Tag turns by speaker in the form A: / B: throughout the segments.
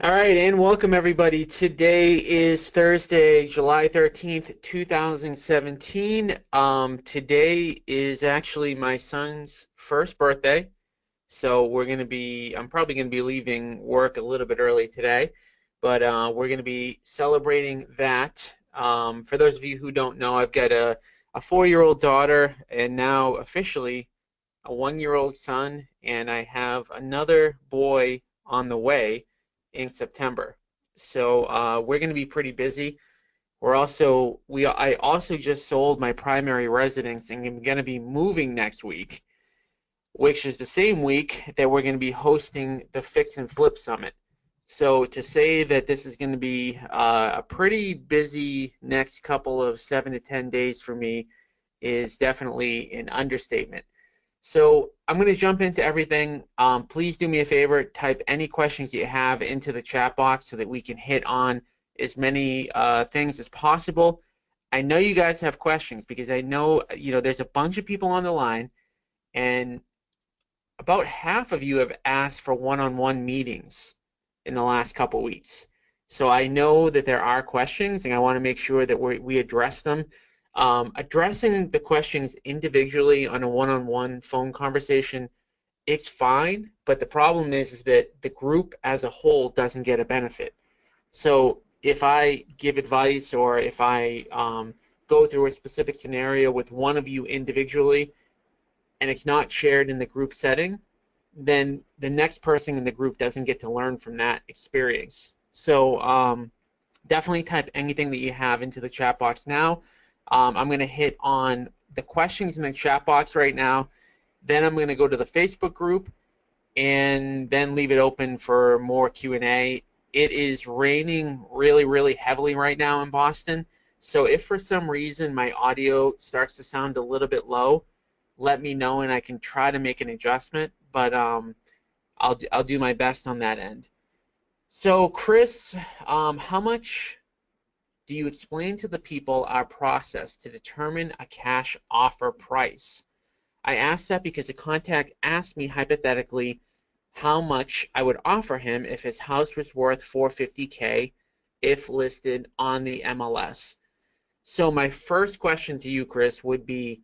A: All right, and welcome everybody. Today is Thursday, July 13th, 2017. Today is actually my son's first birthday, so I'm probably gonna be leaving work a little bit early today, but we're gonna be celebrating that. For those of you who don't know, I've got a 4-year-old daughter and now officially a 1-year-old son, and I have another boy on the way in September. So we're going to be pretty busy. I also just sold my primary residence and I'm going to be moving next week, which is the same week that we're going to be hosting the Fix and Flip Summit. So to say that this is going to be a pretty busy next couple of 7 to 10 days for me is definitely an understatement. So I'm going to jump into everything. Please do me a favor, type any questions you have into the chat box so that we can hit on as many things as possible. I know you guys have questions because I know there's a bunch of people on the line, and about half of you have asked for one-on-one meetings in the last couple weeks. So I know that there are questions, and I want to make sure that we address them. Addressing the questions individually on a one-on-one phone conversation, it's fine, but the problem is that the group as a whole doesn't get a benefit. So if I give advice or if I go through a specific scenario with one of you individually and it's not shared in the group setting, then the next person in the group doesn't get to learn from that experience. So definitely type anything that you have into the chat box now. I'm going to hit on the questions in the chat box right now. Then I'm going to go to the Facebook group and then leave it open for more Q&A. It is raining really, really heavily right now in Boston. So if for some reason my audio starts to sound a little bit low, let me know and I can try to make an adjustment. But I'll do my best on that end. So Chris, how much do you explain to the people our process to determine a cash offer price? I asked that because a contact asked me hypothetically how much I would offer him if his house was worth 450K if listed on the MLS. So my first question to you, Chris, would be,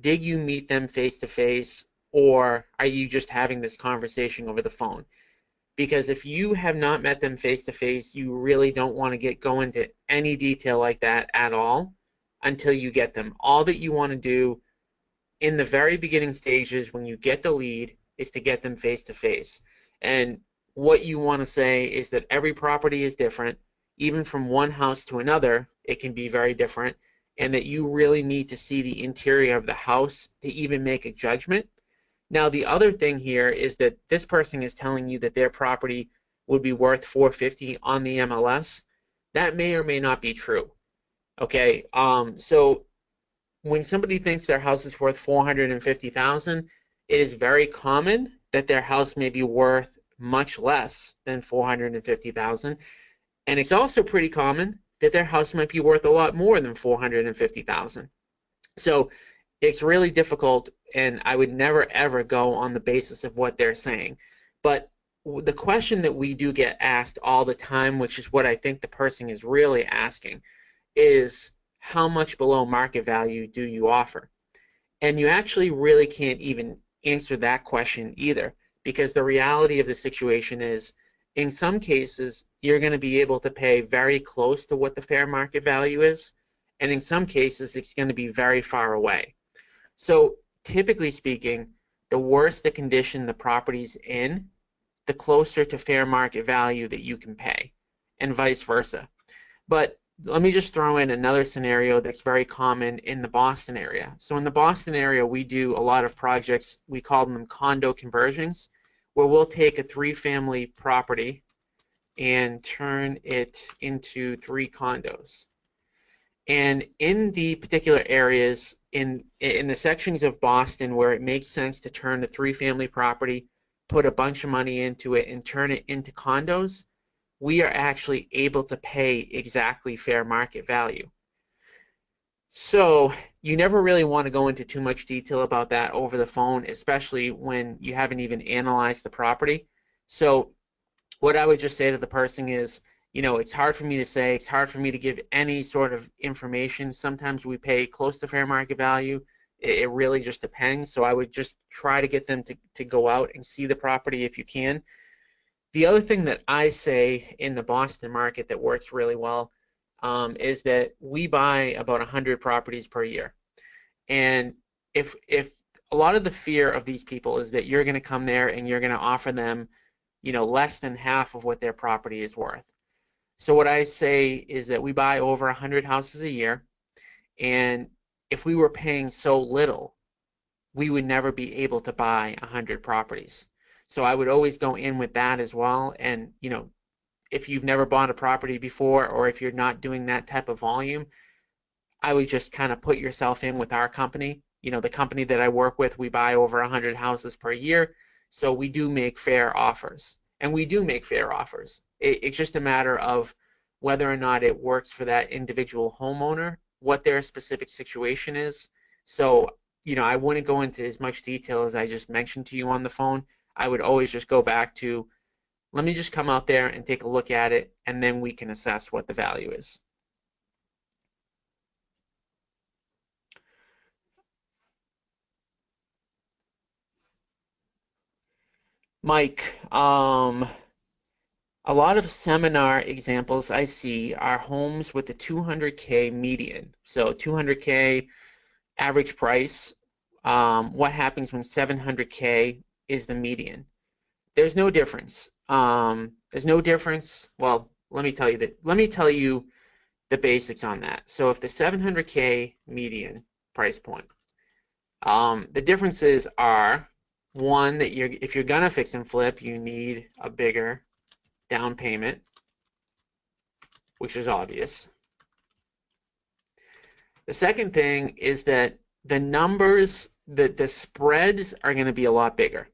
A: did you meet them face to face, or are you just having this conversation over the phone? Because if you have not met them face to face, you really don't want to go into any detail like that at all until you get them. All that you want to do in the very beginning stages when you get the lead is to get them face to face. And what you want to say is that every property is different. Even from one house to another, it can be very different, and that you really need to see the interior of the house to even make a judgment. Now, the other thing here is that this person is telling you that their property would be worth 450 on the MLS. That may or may not be true. Okay, so when somebody thinks their house is worth 450,000, it is very common that their house may be worth much less than 450,000, and it's also pretty common that their house might be worth a lot more than 450,000. So it's really difficult, and I would never ever go on the basis of what they're saying. But the question that we do get asked all the time, which is what I think the person is really asking, is how much below market value do you offer? And you actually really can't even answer that question either, because the reality of the situation is, in some cases, you're going to be able to pay very close to what the fair market value is, and in some cases, it's going to be very far away. So typically speaking, the worse the condition the property's in, the closer to fair market value that you can pay, and vice versa. But let me just throw in another scenario that's very common in the Boston area. So in the Boston area, we do a lot of projects, we call them condo conversions, where we'll take a 3-family property and turn it into 3 condos. And in the particular areas, in the sections of Boston where it makes sense to turn a 3-family property, put a bunch of money into it, and turn it into condos, we are actually able to pay exactly fair market value. So you never really want to go into too much detail about that over the phone, especially when you haven't even analyzed the property. So what I would just say to the person is, it's hard for me to say, it's hard for me to give any sort of information. Sometimes we pay close to fair market value. It really just depends. So I would just try to get them to go out and see the property if you can. The other thing that I say in the Boston market that works really well is that we buy about 100 properties per year. And if a lot of the fear of these people is that you're going to come there and you're going to offer them, less than half of what their property is worth. So what I say is that we buy over 100 houses a year, and if we were paying so little, we would never be able to buy 100 properties. So I would always go in with that as well. And, if you've never bought a property before, or if you're not doing that type of volume, I would just kind of put yourself in with our company. The company that I work with, we buy over 100 houses per year. So we do make fair offers. And we do make fair offers. It's just a matter of whether or not it works for that individual homeowner, what their specific situation is. So, I wouldn't go into as much detail as I just mentioned to you on the phone. I would always just go back to, let me just come out there and take a look at it, and then we can assess what the value is. Mike, a lot of seminar examples I see are homes with a 200K median. So 200K average price. What happens when 700K is the median? There's no difference. There's no difference. Well, let me tell you the basics on that. So if the 700K median price point, the differences are, one, that if you're gonna fix and flip, you need a bigger down payment, which is obvious. The second thing is that the numbers, the spreads are going to be a lot bigger.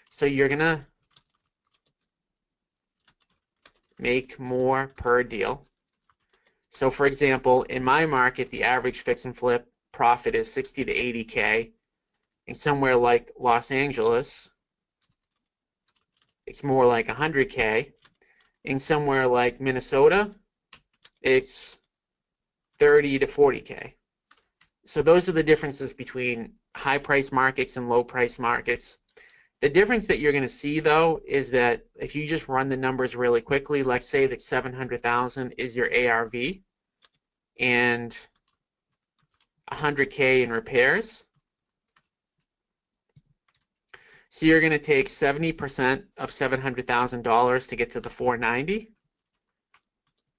A: So you're going to make more per deal. So for example, in my market, the average fix and flip profit is 60 to 80K. And somewhere like Los Angeles, it's more like 100K. In somewhere like Minnesota, it's 30 to 40K. So those are the differences between high price markets and low price markets. The difference that you're going to see, though, is that if you just run the numbers really quickly, let's say that 700,000 is your ARV and 100K in repairs. So you're going to take 70% of $700,000 to get to the 490,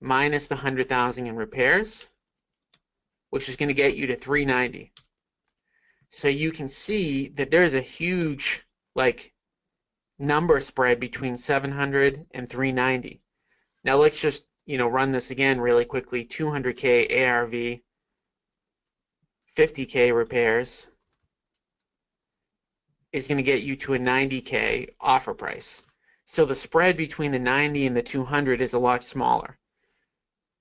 A: minus the 100,000 in repairs, which is going to get you to 390. So you can see that there's a huge number spread between 700 and 390. Now let's just run this again really quickly. 200K ARV, 50K repairs is going to get you to a 90K offer price. So the spread between the 90 and the 200 is a lot smaller.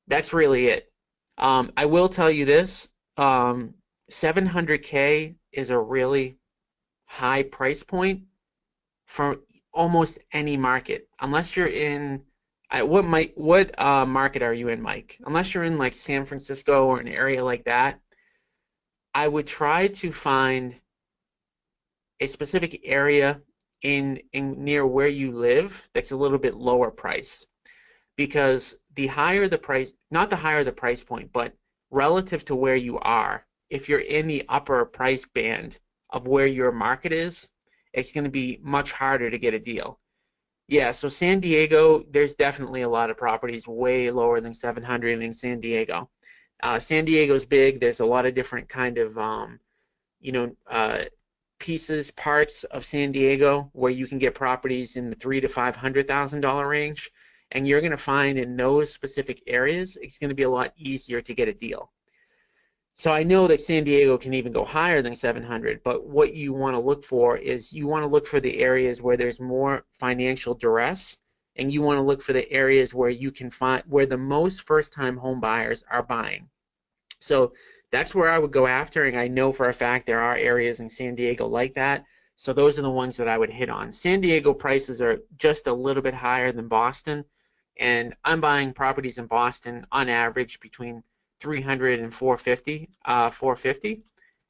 A: That's really it. I will tell you this, 700K is a really high price point for almost any market, unless you're in, what market are you in, Mike? Unless you're in like San Francisco or an area like that, I would try to find a specific area in near where you live that's a little bit lower priced, because the higher the price, not the higher the price point, but relative to where you are, if you're in the upper price band of where your market is, it's going to be much harder to get a deal. Yeah, so San Diego, there's definitely a lot of properties way lower than 700 in San Diego. San Diego's big. There's a lot of different kind of pieces, parts of San Diego where you can get properties in the $300,000 to $500,000 range, and you're going to find in those specific areas it's going to be a lot easier to get a deal. So I know that San Diego can even go higher than 700, but what you want to look for is you want to look for the areas where there's more financial duress, and you want to look for the areas where you can find where the most first-time home buyers are buying. So that's where I would go after, and I know for a fact there are areas in San Diego like that. So those are the ones that I would hit on. San Diego prices are just a little bit higher than Boston, and I'm buying properties in Boston on average between 300 and 450, 450.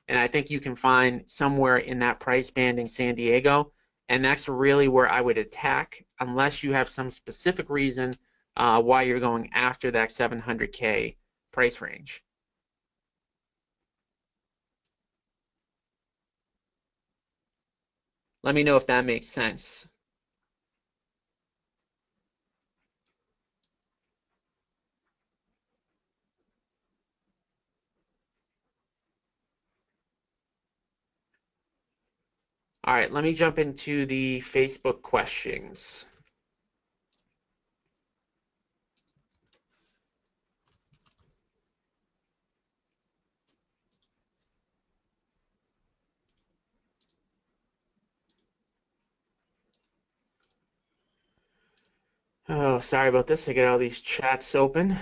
A: And I think you can find somewhere in that price band in San Diego, and that's really where I would attack, unless you have some specific reason why you're going after that 700K price range. Let me know if that makes sense. All right, let me jump into the Facebook questions. Oh, sorry about this. I get all these chats open.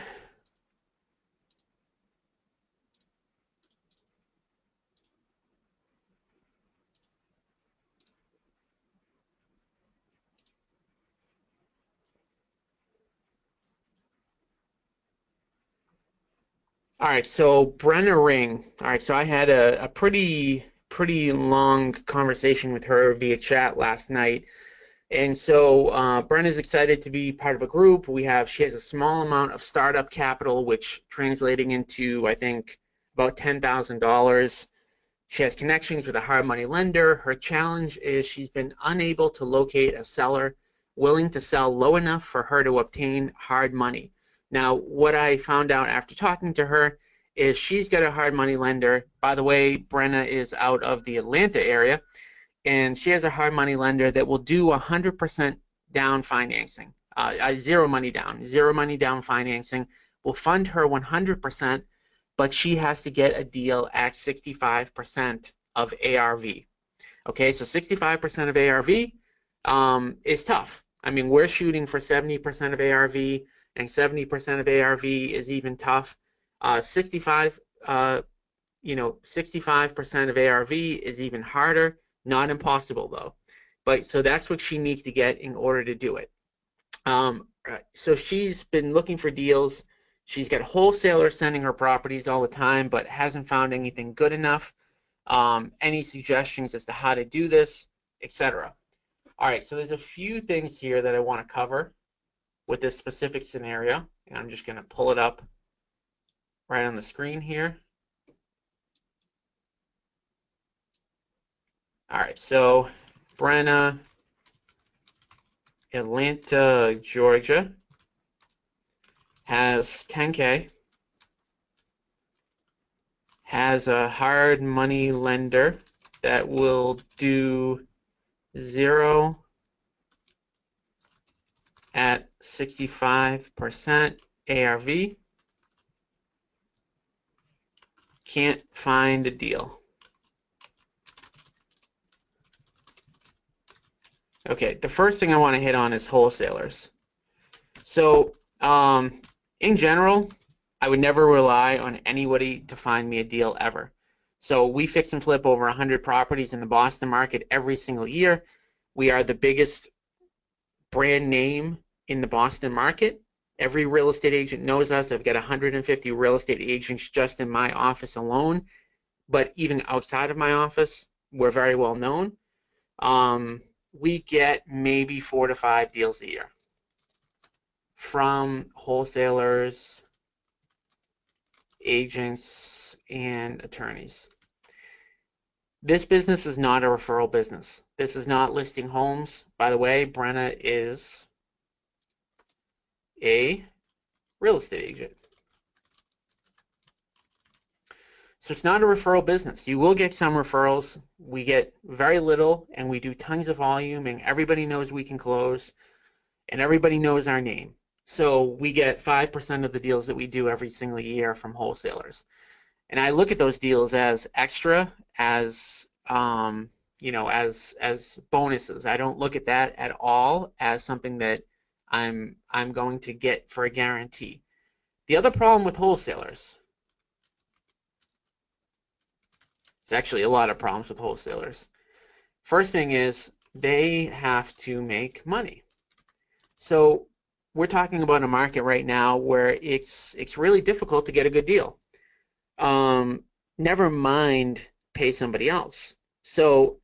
A: All right, so Brenna Ring. All right, so I had a pretty long conversation with her via chat last night. And so Brenna's excited to be part of a group. She has a small amount of startup capital, which translating into, I think, about $10,000. She has connections with a hard money lender. Her challenge is she's been unable to locate a seller willing to sell low enough for her to obtain hard money. Now, what I found out after talking to her is she's got a hard money lender. By the way, Brenna is out of the Atlanta area, and she has a hard money lender that will do 100% down financing, zero money down financing, will fund her 100%, but she has to get a deal at 65% of ARV. Okay, so 65% of ARV is tough. I mean, we're shooting for 70% of ARV, and 70% of ARV is even tough. 65, 65% of ARV is even harder. Not impossible though. But so that's what she needs to get in order to do it. So she's been looking for deals. She's got wholesalers sending her properties all the time, but hasn't found anything good enough. Any suggestions as to how to do this, etc. All right, so there's a few things here that I want to cover with this specific scenario, and I'm just going to pull it up right on the screen here. All right, so Brenna, Atlanta, Georgia, has 10K, has a hard money lender that will do 0 at 65% ARV, can't find a deal. Okay, the first thing I want to hit on is wholesalers. So, in general, I would never rely on anybody to find me a deal ever. So we fix and flip over 100 properties in the Boston market every single year. We are the biggest brand name in the Boston market. Every real estate agent knows us. I've got 150 real estate agents just in my office alone. But even outside of my office, we're very well known. We get maybe 4 to 5 deals a year from wholesalers, agents, and attorneys. This business is not a referral business. This is not listing homes. By the way, Brenna is a real estate agent. So it's not a referral business. You will get some referrals. We get very little, and we do tons of volume, and everybody knows we can close, and everybody knows our name. So we get 5% of the deals that we do every single year from wholesalers. And I look at those deals as extra, as as bonuses. I don't look at that at all as something that I'm going to get for a guarantee. The other problem with wholesalers, there's actually a lot of problems with wholesalers. First thing is they have to make money. So we're talking about a market right now where it's really difficult to get a good deal. Um, Never mind pay somebody else. So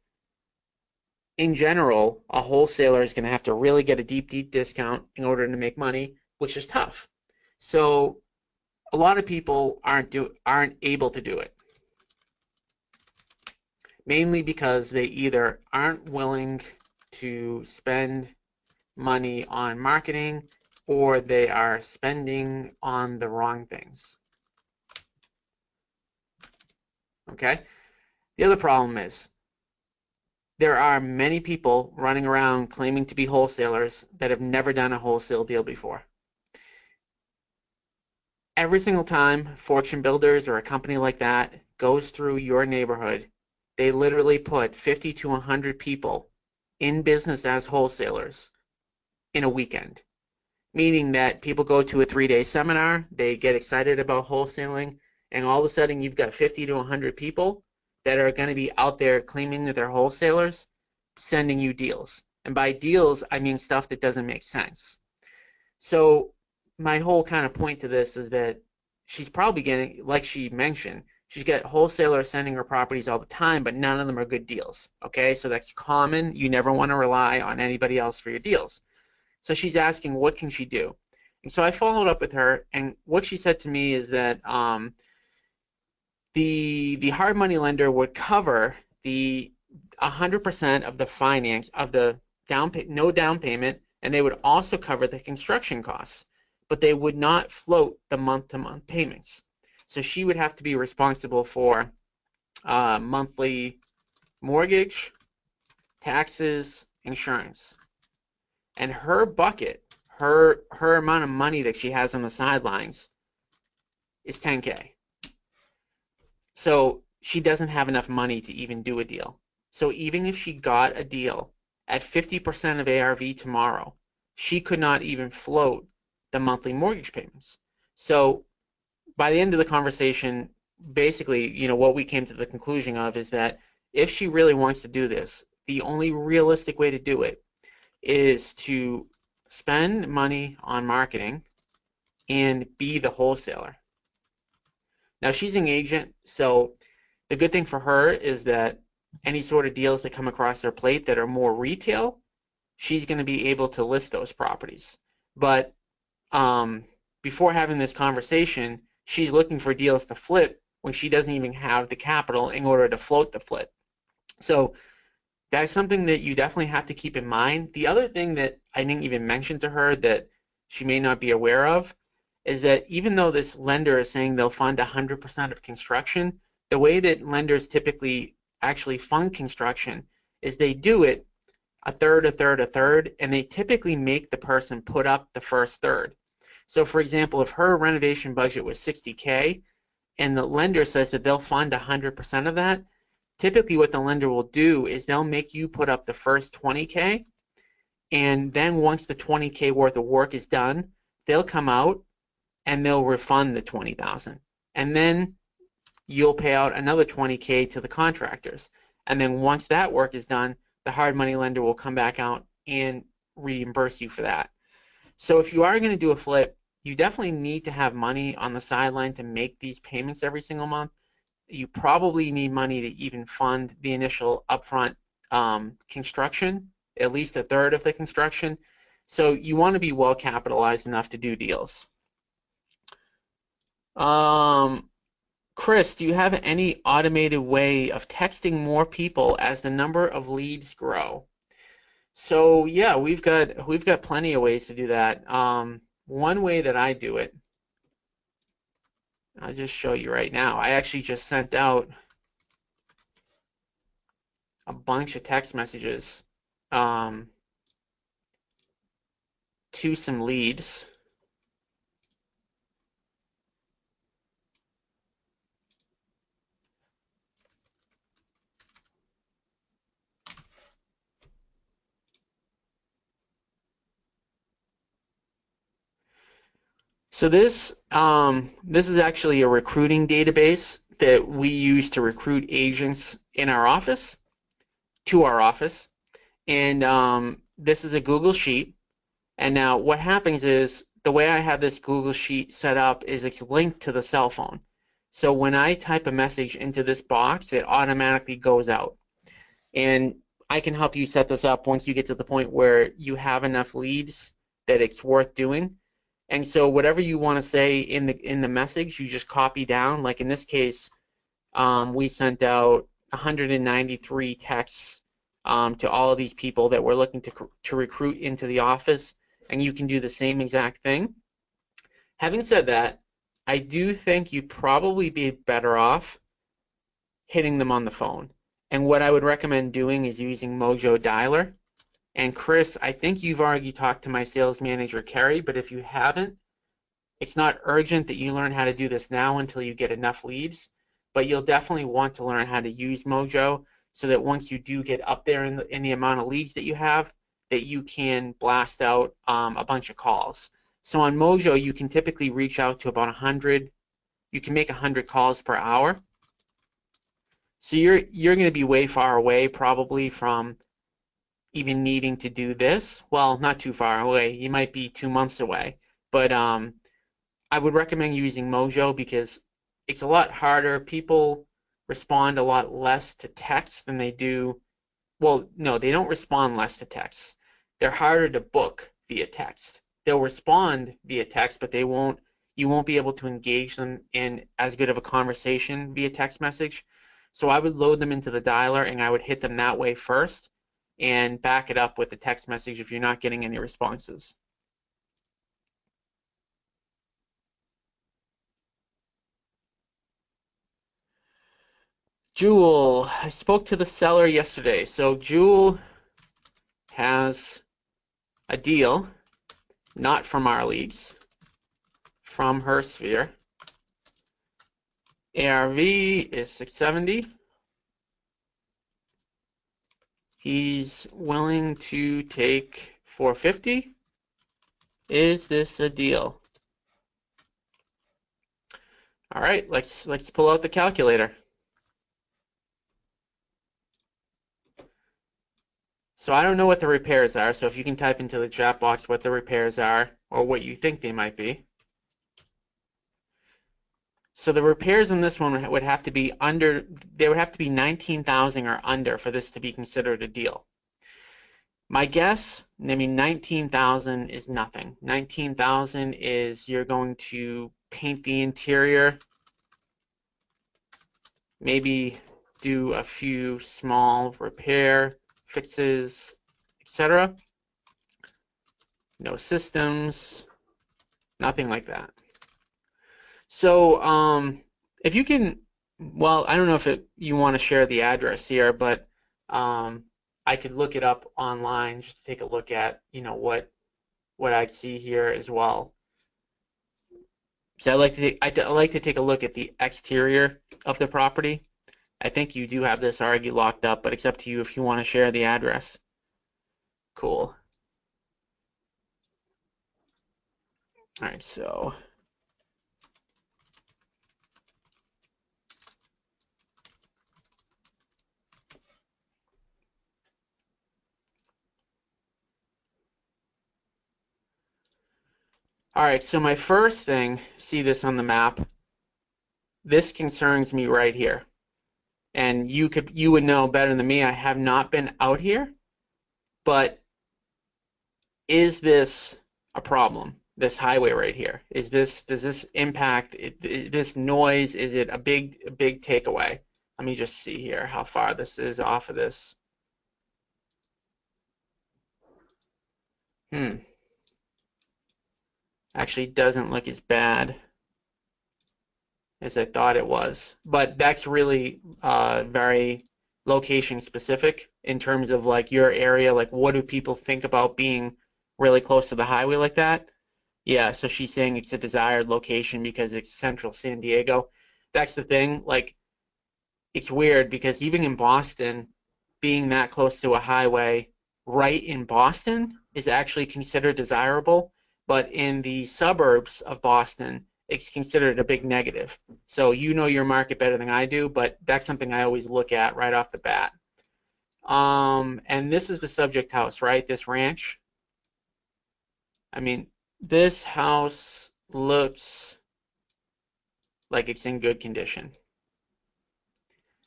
A: in general, a wholesaler is going to have to really get a deep, deep discount in order to make money, which is tough. So a lot of people aren't able to do it, mainly because they either aren't willing to spend money on marketing or they are spending on the wrong things. Okay? The other problem is there are many people running around claiming to be wholesalers that have never done a wholesale deal before. Every single time Fortune Builders or a company like that goes through your neighborhood, they literally put 50 to 100 people in business as wholesalers in a weekend. Meaning that people go to a 3-day seminar, they get excited about wholesaling, and all of a sudden you've got 50 to 100 people that are going to be out there claiming that they're wholesalers, sending you deals. And by deals, I mean stuff that doesn't make sense. So my whole kind of point to this is that she's probably getting, like she mentioned, she's got wholesalers sending her properties all the time, but none of them are good deals. Okay, so that's common. You never want to rely on anybody else for your deals. So she's asking, what can she do? And so I followed up with her, and what she said to me is that the hard money lender would cover the 100% of the finance of the no down payment, and they would also cover the construction costs, but they would not float the month-to-month payments. So she would have to be responsible for monthly mortgage, taxes, insurance. And her bucket, her amount of money that she has on the sidelines is 10K. So she doesn't have enough money to even do a deal. So even if she got a deal at 50% of ARV tomorrow, she could not even float the monthly mortgage payments. So by the end of the conversation, basically, what we came to the conclusion of is that if she really wants to do this, the only realistic way to do it is to spend money on marketing and be the wholesaler. Now she's an agent, so the good thing for her is that any sort of deals that come across her plate that are more retail, she's going to be able to list those properties. But before having this conversation, she's looking for deals to flip when she doesn't even have the capital in order to float the flip. So that's something that you definitely have to keep in mind. The other thing that I didn't even mention to her that she may not be aware of is that even though this lender is saying they'll fund 100% of construction, the way that lenders typically actually fund construction is they do it a third, a third, a third, and they typically make the person put up the first third. So for example, if her renovation budget was 60K and the lender says that they'll fund 100% of that, typically what the lender will do is they'll make you put up the first 20K, and then once the 20K worth of work is done, they'll come out and they'll refund the 20,000. And then you'll pay out another 20K to the contractors. And then once that work is done, the hard money lender will come back out and reimburse you for that. So if you are going to do a flip, you definitely need to have money on the sideline to make these payments every single month. You probably need money to even fund the initial upfront construction, at least a third of the construction. So you want to be well capitalized enough to do deals. Chris, do you have any automated way of texting more people as the number of leads grow? So yeah, we've got plenty of ways to do that. One way that I do it, I'll just show you right now. I actually just sent out a bunch of text messages to some leads. So this is actually a recruiting database that we use to recruit agents in our office. to our office. And this is a Google Sheet. And now what happens is the way I have this Google Sheet set up is it's linked to the cell phone. So when I type a message into this box, it automatically goes out. And I can help you set this up once you get to the point where you have enough leads that it's worth doing. And so whatever you want to say in the message, you just copy down. Like in this case, we sent out 193 texts to all of these people that were looking to recruit into the office, and you can do the same exact thing. Having said that, I do think you'd probably be better off hitting them on the phone. And what I would recommend doing is using Mojo Dialer. And Chris, I think you've already talked to my sales manager, Kerry, but if you haven't, it's not urgent that you learn how to do this now until you get enough leads, but you'll definitely want to learn how to use Mojo so that once you do get up there in the amount of leads that you have, that you can blast out a bunch of calls. So on Mojo, you can typically reach out to about 100. You can make 100 calls per hour. So you're going to be way far away probably from even needing to do this. Well, not too far away. You might be 2 months away, but I would recommend using Mojo because it's a lot harder. People respond a lot less to text than they do. Well, no, they don't respond less to text. They're harder to book via text. They'll respond via text, but you won't be able to engage them in as good of a conversation via text message. So I would load them into the dialer and I would hit them that way first and back it up with the text message if you're not getting any responses. Jewel, I spoke to the seller yesterday. So Jewel has a deal, not from our leads, from her sphere. ARV is 670. He's willing to take 450. Is this a deal? All right, let's pull out the calculator. So I don't know what the repairs are, so if you can type into the chat box what the repairs are or what you think they might be. So the repairs on this one would have to be under, they would have to be 19,000 or under for this to be considered a deal. My guess, I mean, 19,000 is nothing. 19,000 is you're going to paint the interior, maybe do a few small repair fixes, etc. No systems, nothing like that. So if you can, well, I don't know if you want to share the address here, but I could look it up online just to take a look at, what I'd see here as well. So I like to take a look at the exterior of the property. I think you do have this already locked up, but it's up to you if you want to share the address. Cool. All right, so all right, so my first thing, see this on the map, this concerns me right here. And you would know better than me, I have not been out here, but is this a problem? This highway right here, does this impact this noise? Is it a big takeaway? Let me just see here how far this is off of this. Actually doesn't look as bad as I thought it was, but that's really very location specific in terms of like your area. Like, what do people think about being really close to the highway like that? Yeah, so she's saying it's a desired location because it's central San Diego. That's the thing. Like, it's weird because even in Boston, being that close to a highway right in Boston is actually considered desirable, but in the suburbs of Boston, it's considered a big negative. So you know your market better than I do, but that's something I always look at right off the bat. And this is the subject house, right? This ranch. I mean, this house looks like it's in good condition.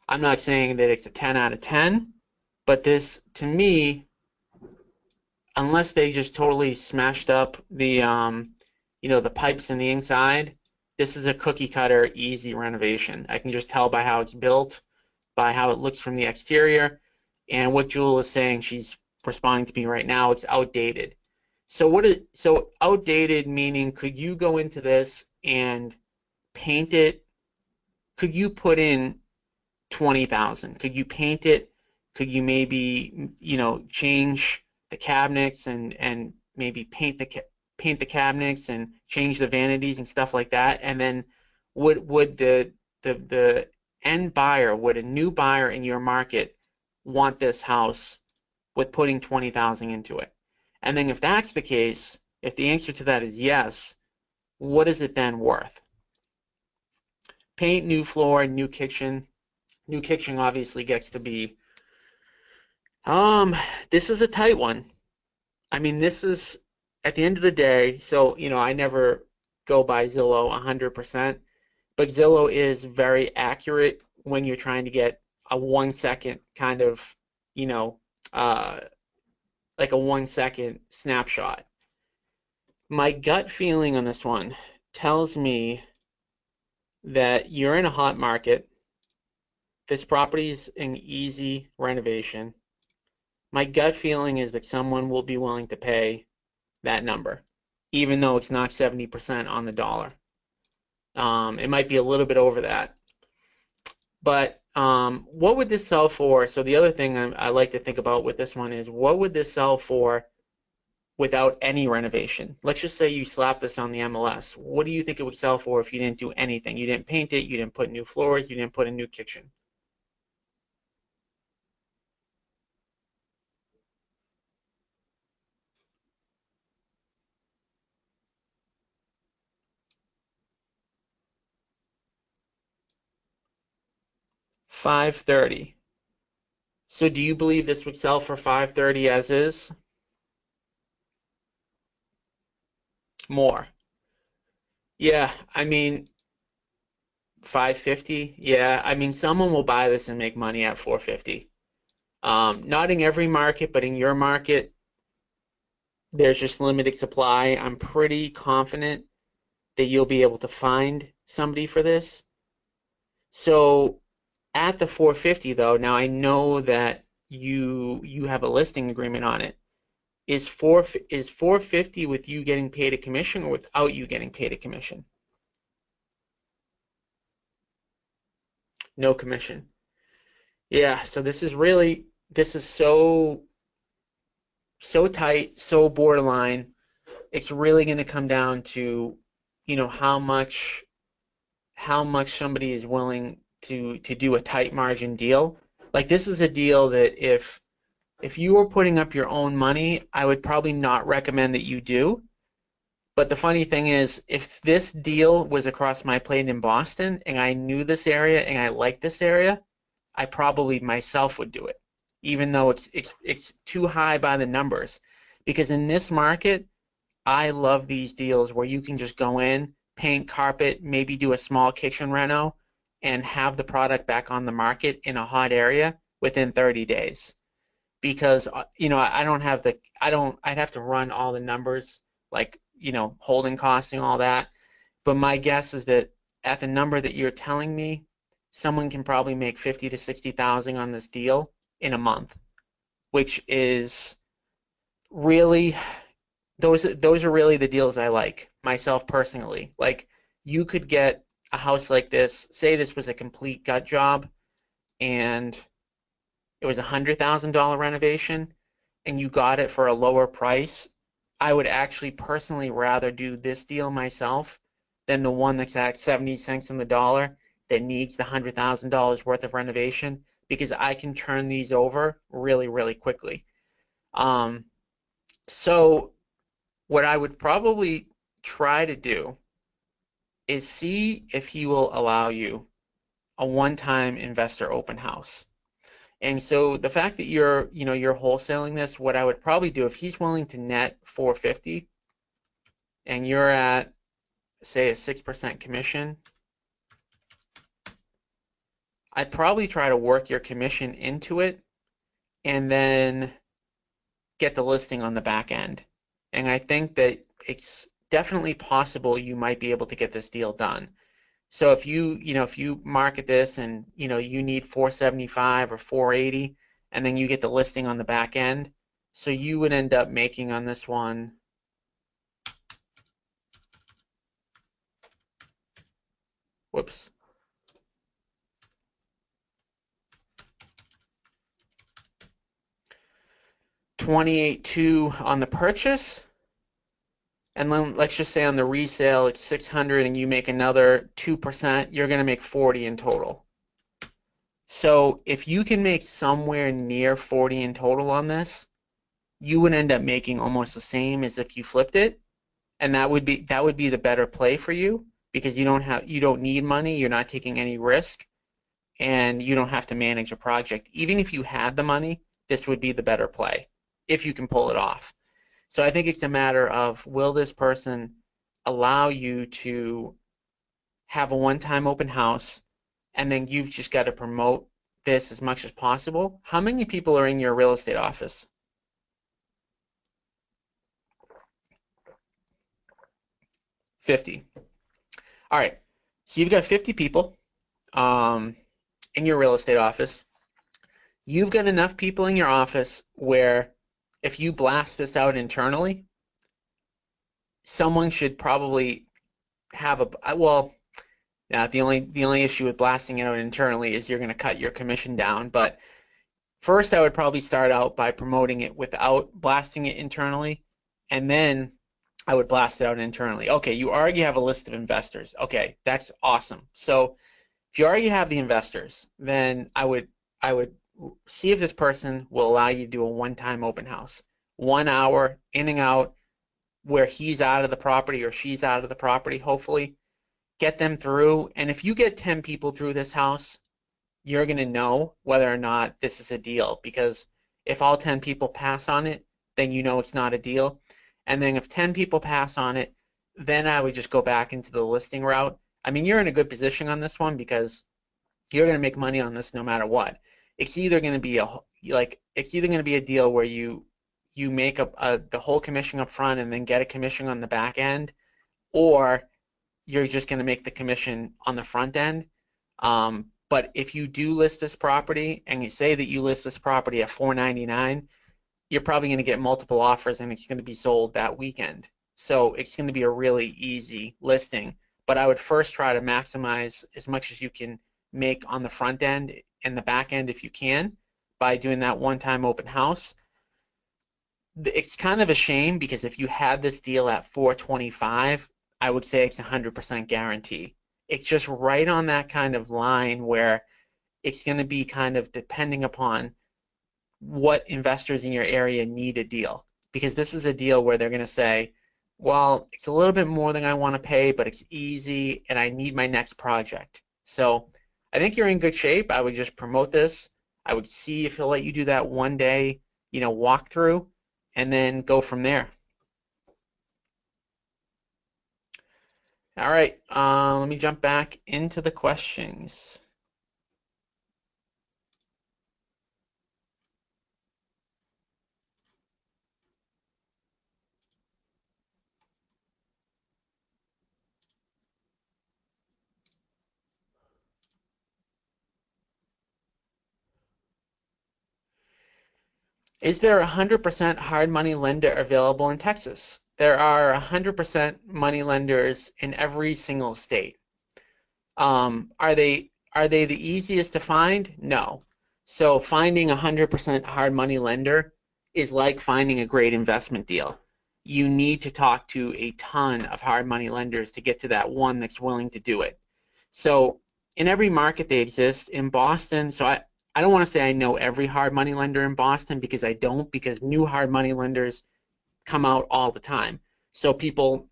A: I'm not saying that it's a 10 out of 10, but this, to me, unless they just totally smashed up the, the pipes in the inside, this is a cookie cutter, easy renovation. I can just tell by how it's built, by how it looks from the exterior, and what Jewel is saying. She's responding to me right now. It's outdated. So outdated meaning, could you go into this and paint it? Could you put in 20,000? Could you paint it? Could you maybe, change the cabinets and maybe paint the cabinets and change the vanities and stuff like that? And then would the end buyer, would a new buyer in your market want this house with putting 20,000 into it? And then if that's the case, if the answer to that is yes, what is it then worth? Paint, new floor, new kitchen. New kitchen obviously gets to be, um, this is a tight one. I mean, this is at the end of the day, so, I never go by Zillow 100%, but Zillow is very accurate when you're trying to get a 1 second kind of, you know, uh, like a 1 second snapshot. My gut feeling on this one tells me that you're in a hot market. This property's an easy renovation. My gut feeling is that someone will be willing to pay that number, even though it's not 70% on the dollar. It might be a little bit over that. But what would this sell for? So the other thing I like to think about with this one is, what would this sell for without any renovation? Let's just say you slap this on the MLS. What do you think it would sell for if you didn't do anything? You didn't paint it, you didn't put new floors, you didn't put a new kitchen. $530. So do you believe this would sell for $530 as is? More. Yeah, I mean, 550. Yeah, I mean, someone will buy this and make money at 450. Not in every market, but in your market, there's just limited supply. I'm pretty confident that you'll be able to find somebody for this. So at the 450 though, now I know that you have a listing agreement on it. Is 450 with you getting paid a commission or without you getting paid a commission? No commission. Yeah, so this is so tight, so borderline. It's really going to come down to, how much somebody is willing to do a tight margin deal. Like, this is a deal that if you were putting up your own money, I would probably not recommend that you do. But the funny thing is, if this deal was across my plate in Boston and I knew this area and I liked this area, I probably myself would do it, even though it's too high by the numbers. Because in this market, I love these deals where you can just go in, paint, carpet, maybe do a small kitchen reno, and have the product back on the market in a hot area within 30 days. Because I don't have I'd have to run all the numbers, like, holding costs and all that. But my guess is that at the number that you're telling me, someone can probably make 50 to 60,000 on this deal in a month, which is really, those are really the deals I like myself personally. Like, you could get a house like this, say this was a complete gut job and it was $100,000 renovation and you got it for a lower price. I would actually personally rather do this deal myself than the one that's at 70 cents on the dollar that needs the $100,000 worth of renovation, because I can turn these over really, really quickly. Um, so what I would probably try to do is see if he will allow you a one-time investor open house. And so the fact that you're wholesaling this, what I would probably do if he's willing to net 450 and you're at, say, a 6% commission, I'd probably try to work your commission into it and then get the listing on the back end. And I think that it's definitely possible you might be able to get this deal done. So if you market this and you need 475 or 480 and then you get the listing on the back end, so you would end up making on this one whoops. 28.2 on the purchase, and then let's just say on the resale it's 600 and you make another 2%, you're going to make 40 in total. So if you can make somewhere near 40 in total on this, you would end up making almost the same as if you flipped it, and that would be the better play for you because you don't need money, you're not taking any risk, and you don't have to manage a project. Even if you had the money, this would be the better play if you can pull it off. So I think it's a matter of, will this person allow you to have a one-time open house, and then you've just got to promote this as much as possible. How many people are in your real estate office? 50. All right, so you've got 50 people in your real estate office. You've got enough people in your office where if you blast this out internally, someone should probably have the only issue with blasting it out internally is you're going to cut your commission down. But first, I would probably start out by promoting it without blasting it internally, and then I would blast it out internally. Okay, you already have a list of investors. Okay, that's awesome. So if you already have the investors, then I would see if this person will allow you to do a one-time open house, 1 hour in and out, where he's out of the property or she's out of the property. Hopefully, get them through. And if you get 10 people through this house, you're going to know whether or not this is a deal, because if all 10 people pass on it, then you know it's not a deal. And then if 10 people pass on it, then I would just go back into the listing route. I mean, you're in a good position on this one because you're going to make money on this no matter what. It's either going to be a deal where you make the whole commission up front and then get a commission on the back end, or you're just going to make the commission on the front end. But if you do list this property and you say that you list this property at $499, you're probably going to get multiple offers and it's going to be sold that weekend. So it's going to be a really easy listing. But I would first try to maximize as much as you can make on the front end and the back end if you can by doing that one-time open house. It's kind of a shame because if you had this deal at $425, I would say it's 100% guarantee. It's just right on that kind of line where it's going to be kind of depending upon what investors in your area need a deal. Because this is a deal where they're going to say, well, it's a little bit more than I want to pay, but it's easy and I need my next project. So I think you're in good shape. I would just promote this. I would see if he'll let you do that one day, walkthrough, and then go from there. All right, let me jump back into the questions. Is there a 100% hard money lender available in Texas? There are 100% money lenders in every single state. Are they the easiest to find? No. So finding a 100% hard money lender is like finding a great investment deal. You need to talk to a ton of hard money lenders to get to that one that's willing to do it. So in every market they exist. In Boston, so I don't want to say I know every hard money lender in Boston because I don't, because new hard money lenders come out all the time. So people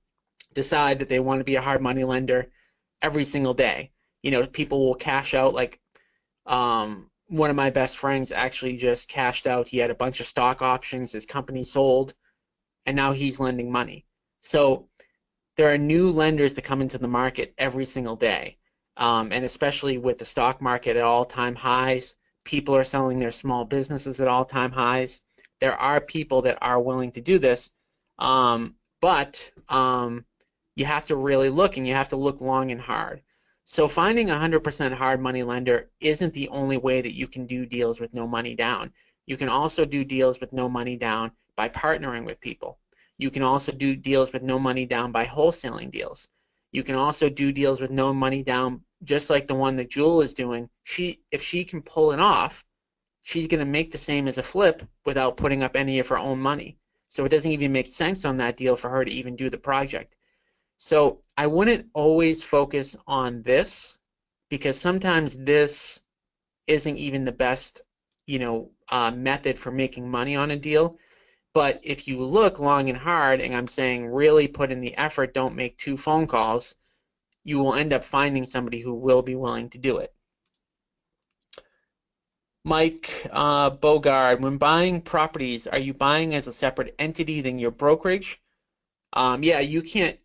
A: decide that they want to be a hard money lender every single day. People will cash out like one of my best friends actually just cashed out. He had a bunch of stock options. His company sold, and now he's lending money. So there are new lenders that come into the market every single day. And especially with the stock market at all-time highs, people are selling their small businesses at all-time highs. There are people that are willing to do this, but you have to really look, and you have to look long and hard. So finding a 100% hard money lender isn't the only way that you can do deals with no money down. You can also do deals with no money down by partnering with people. You can also do deals with no money down by wholesaling deals. You can also do deals with no money down, just like the one that Jewel is doing. If she can pull it off, she's going to make the same as a flip without putting up any of her own money. So it doesn't even make sense on that deal for her to even do the project. So I wouldn't always focus on this, because sometimes this isn't even the best, method for making money on a deal. But if you look long and hard, and I'm saying really put in the effort, don't make 2 phone calls, you will end up finding somebody who will be willing to do it. Mike Bogard, when buying properties, are you buying as a separate entity than your brokerage? Yeah, you can't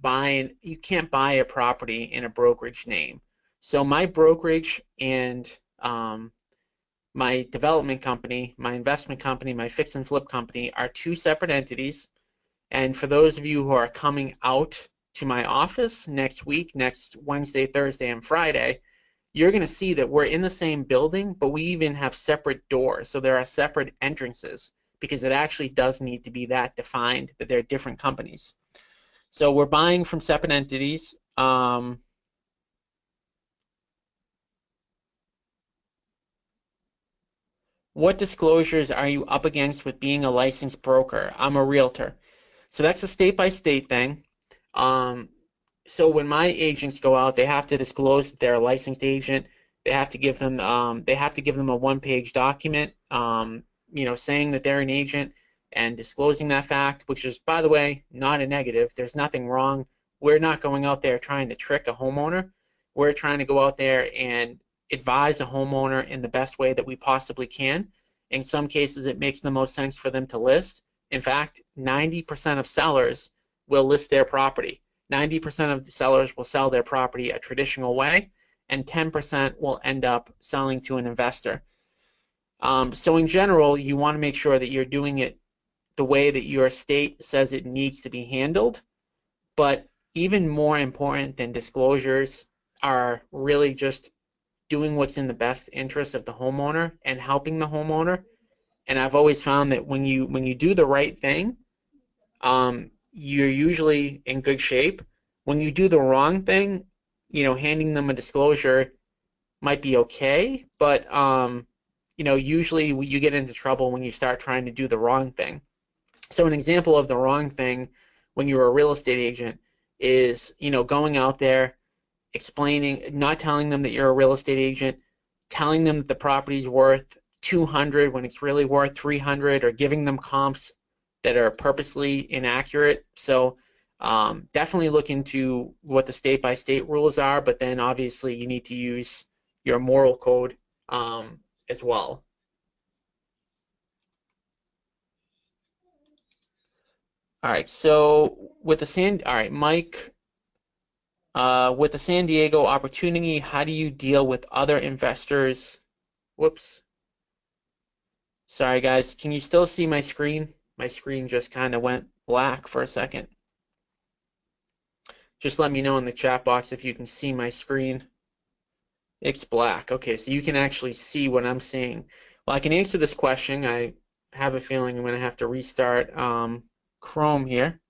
A: buy a property in a brokerage name. So my brokerage and my development company, my investment company, my fix and flip company are 2 separate entities. And for those of you who are coming out to my office next week, next Wednesday, Thursday, and Friday, you're going to see that we're in the same building, but we even have separate doors. So there are separate entrances, because it actually does need to be that defined, that they're different companies. So we're buying from separate entities. What disclosures are you up against with being a licensed broker? I'm a realtor. So that's a state-by-state thing. So when my agents go out, they have to disclose that they're a licensed agent. They have to give them a one-page document, saying that they're an agent and disclosing that fact, which is, by the way, not a negative. There's nothing wrong. We're not going out there trying to trick a homeowner. We're trying to go out there and advise a homeowner in the best way that we possibly can. In some cases, it makes the most sense for them to list. In fact, 90% of sellers will list their property. 90% of the sellers will sell their property a traditional way, and 10% will end up selling to an investor. So in general, you want to make sure that you're doing it the way that your state says it needs to be handled. But even more important than disclosures are really just doing what's in the best interest of the homeowner and helping the homeowner. And I've always found that when you do the right thing, you're usually in good shape. When you do the wrong thing, handing them a disclosure might be okay, but usually you get into trouble when you start trying to do the wrong thing. So an example of the wrong thing when you're a real estate agent is, going out there, explaining, not telling them that you're a real estate agent, telling them that the property's worth 200 when it's really worth 300, or giving them comps that are purposely inaccurate. So definitely look into what the state-by-state rules are, but then obviously you need to use your moral code as well. All right, so with the Mike, with the San Diego opportunity, how do you deal with other investors? Whoops. Sorry guys, can you still see my screen? My screen just kind of went black for a second. Just let me know in the chat box if you can see my screen. It's black. Okay, so you can actually see what I'm seeing. Well, I can answer this question. I have a feeling I'm going to have to restart Chrome here.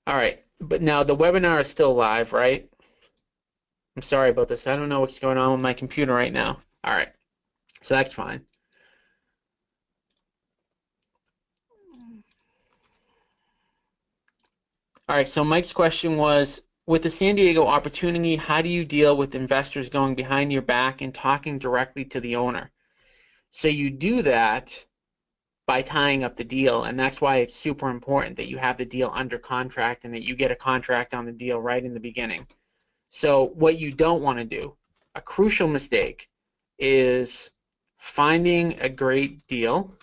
A: All right, but now the webinar is still live, right? I'm sorry about this. I don't know what's going on with my computer right now. All right, so that's fine. All right, so Mike's question was, with the San Diego opportunity, how do you deal with investors going behind your back and talking directly to the owner? So you do that by tying up the deal, and that's why it's super important that you have the deal under contract and that you get a contract on the deal right in the beginning. So what you don't want to do, a crucial mistake, is finding a great deal,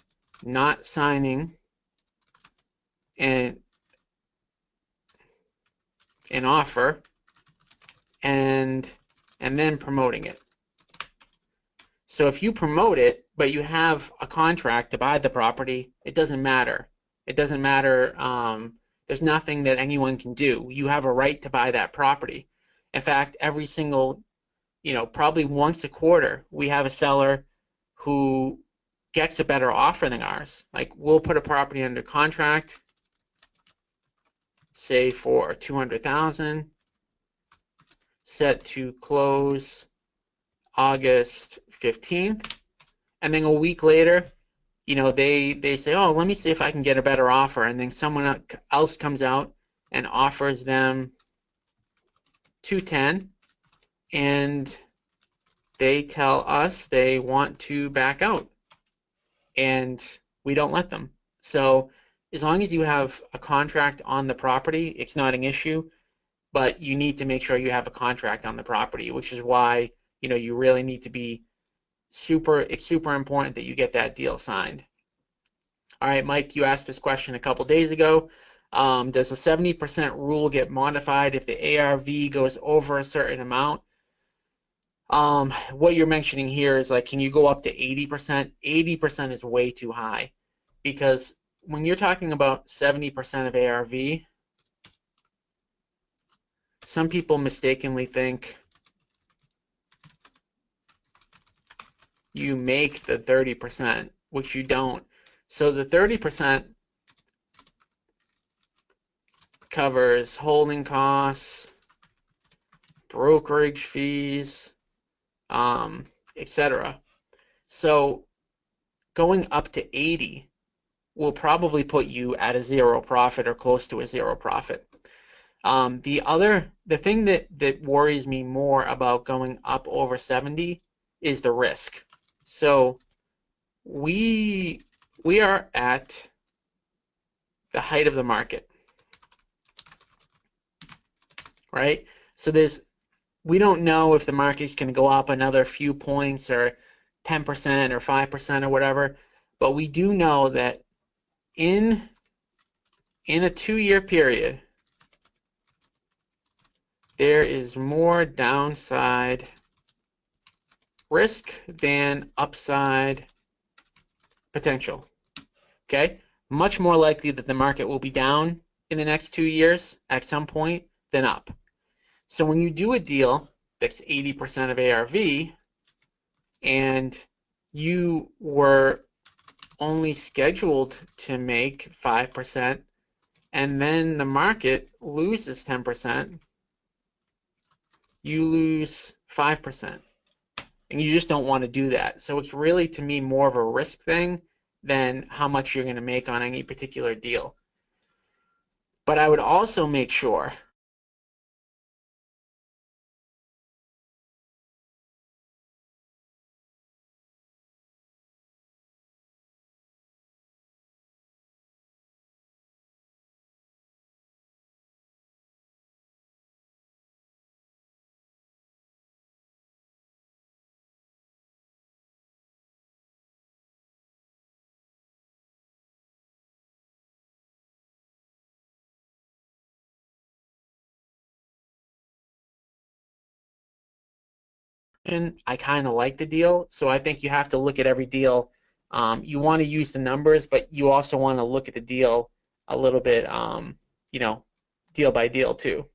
A: not signing an offer, and then promoting it. So if you promote it, but you have a contract to buy the property, it doesn't matter. It doesn't matter. There's nothing that anyone can do. You have a right to buy that property. In fact, every single, probably once a quarter, we have a seller who gets a better offer than ours. Like, we'll put a property under contract, say for $200,000, set to close August 15th, and then a week later, they say, oh, let me see if I can get a better offer, and then someone else comes out and offers them $210, and they tell us they want to back out, and we don't let them. So as long as you have a contract on the property, it's not an issue, but you need to make sure you have a contract on the property, which is why you really need to be it's super important that you get that deal signed. All right, Mike, you asked this question a couple days ago. Does the 70% rule get modified if the ARV goes over a certain amount? What you're mentioning here is, like, can you go up to 80%? 80% is way too high, because when you're talking about 70% of ARV, some people mistakenly think you make the 30%, which you don't. So the 30% covers holding costs, brokerage fees, etc. So going up to 80 will probably put you at a zero profit or close to a zero profit. The thing that worries me more about going up over 70 is the risk. So we are at the height of the market, right? So we don't know if the market's going to go up another few points or 10% or 5% or whatever, but we do know that in a 2-year period, there is more downside risk than upside potential. Okay? Much more likely that the market will be down in the next 2 years at some point than up. So when you do a deal that's 80% of ARV and you were only scheduled to make 5%, and then the market loses 10%, you lose 5%. And you just don't want to do that. So it's really, to me, more of a risk thing than how much you're going to make on any particular deal. But I would also make sure I kind of like the deal. So I think you have to look at every deal. You want to use the numbers, but you also want to look at the deal a little bit, deal by deal too.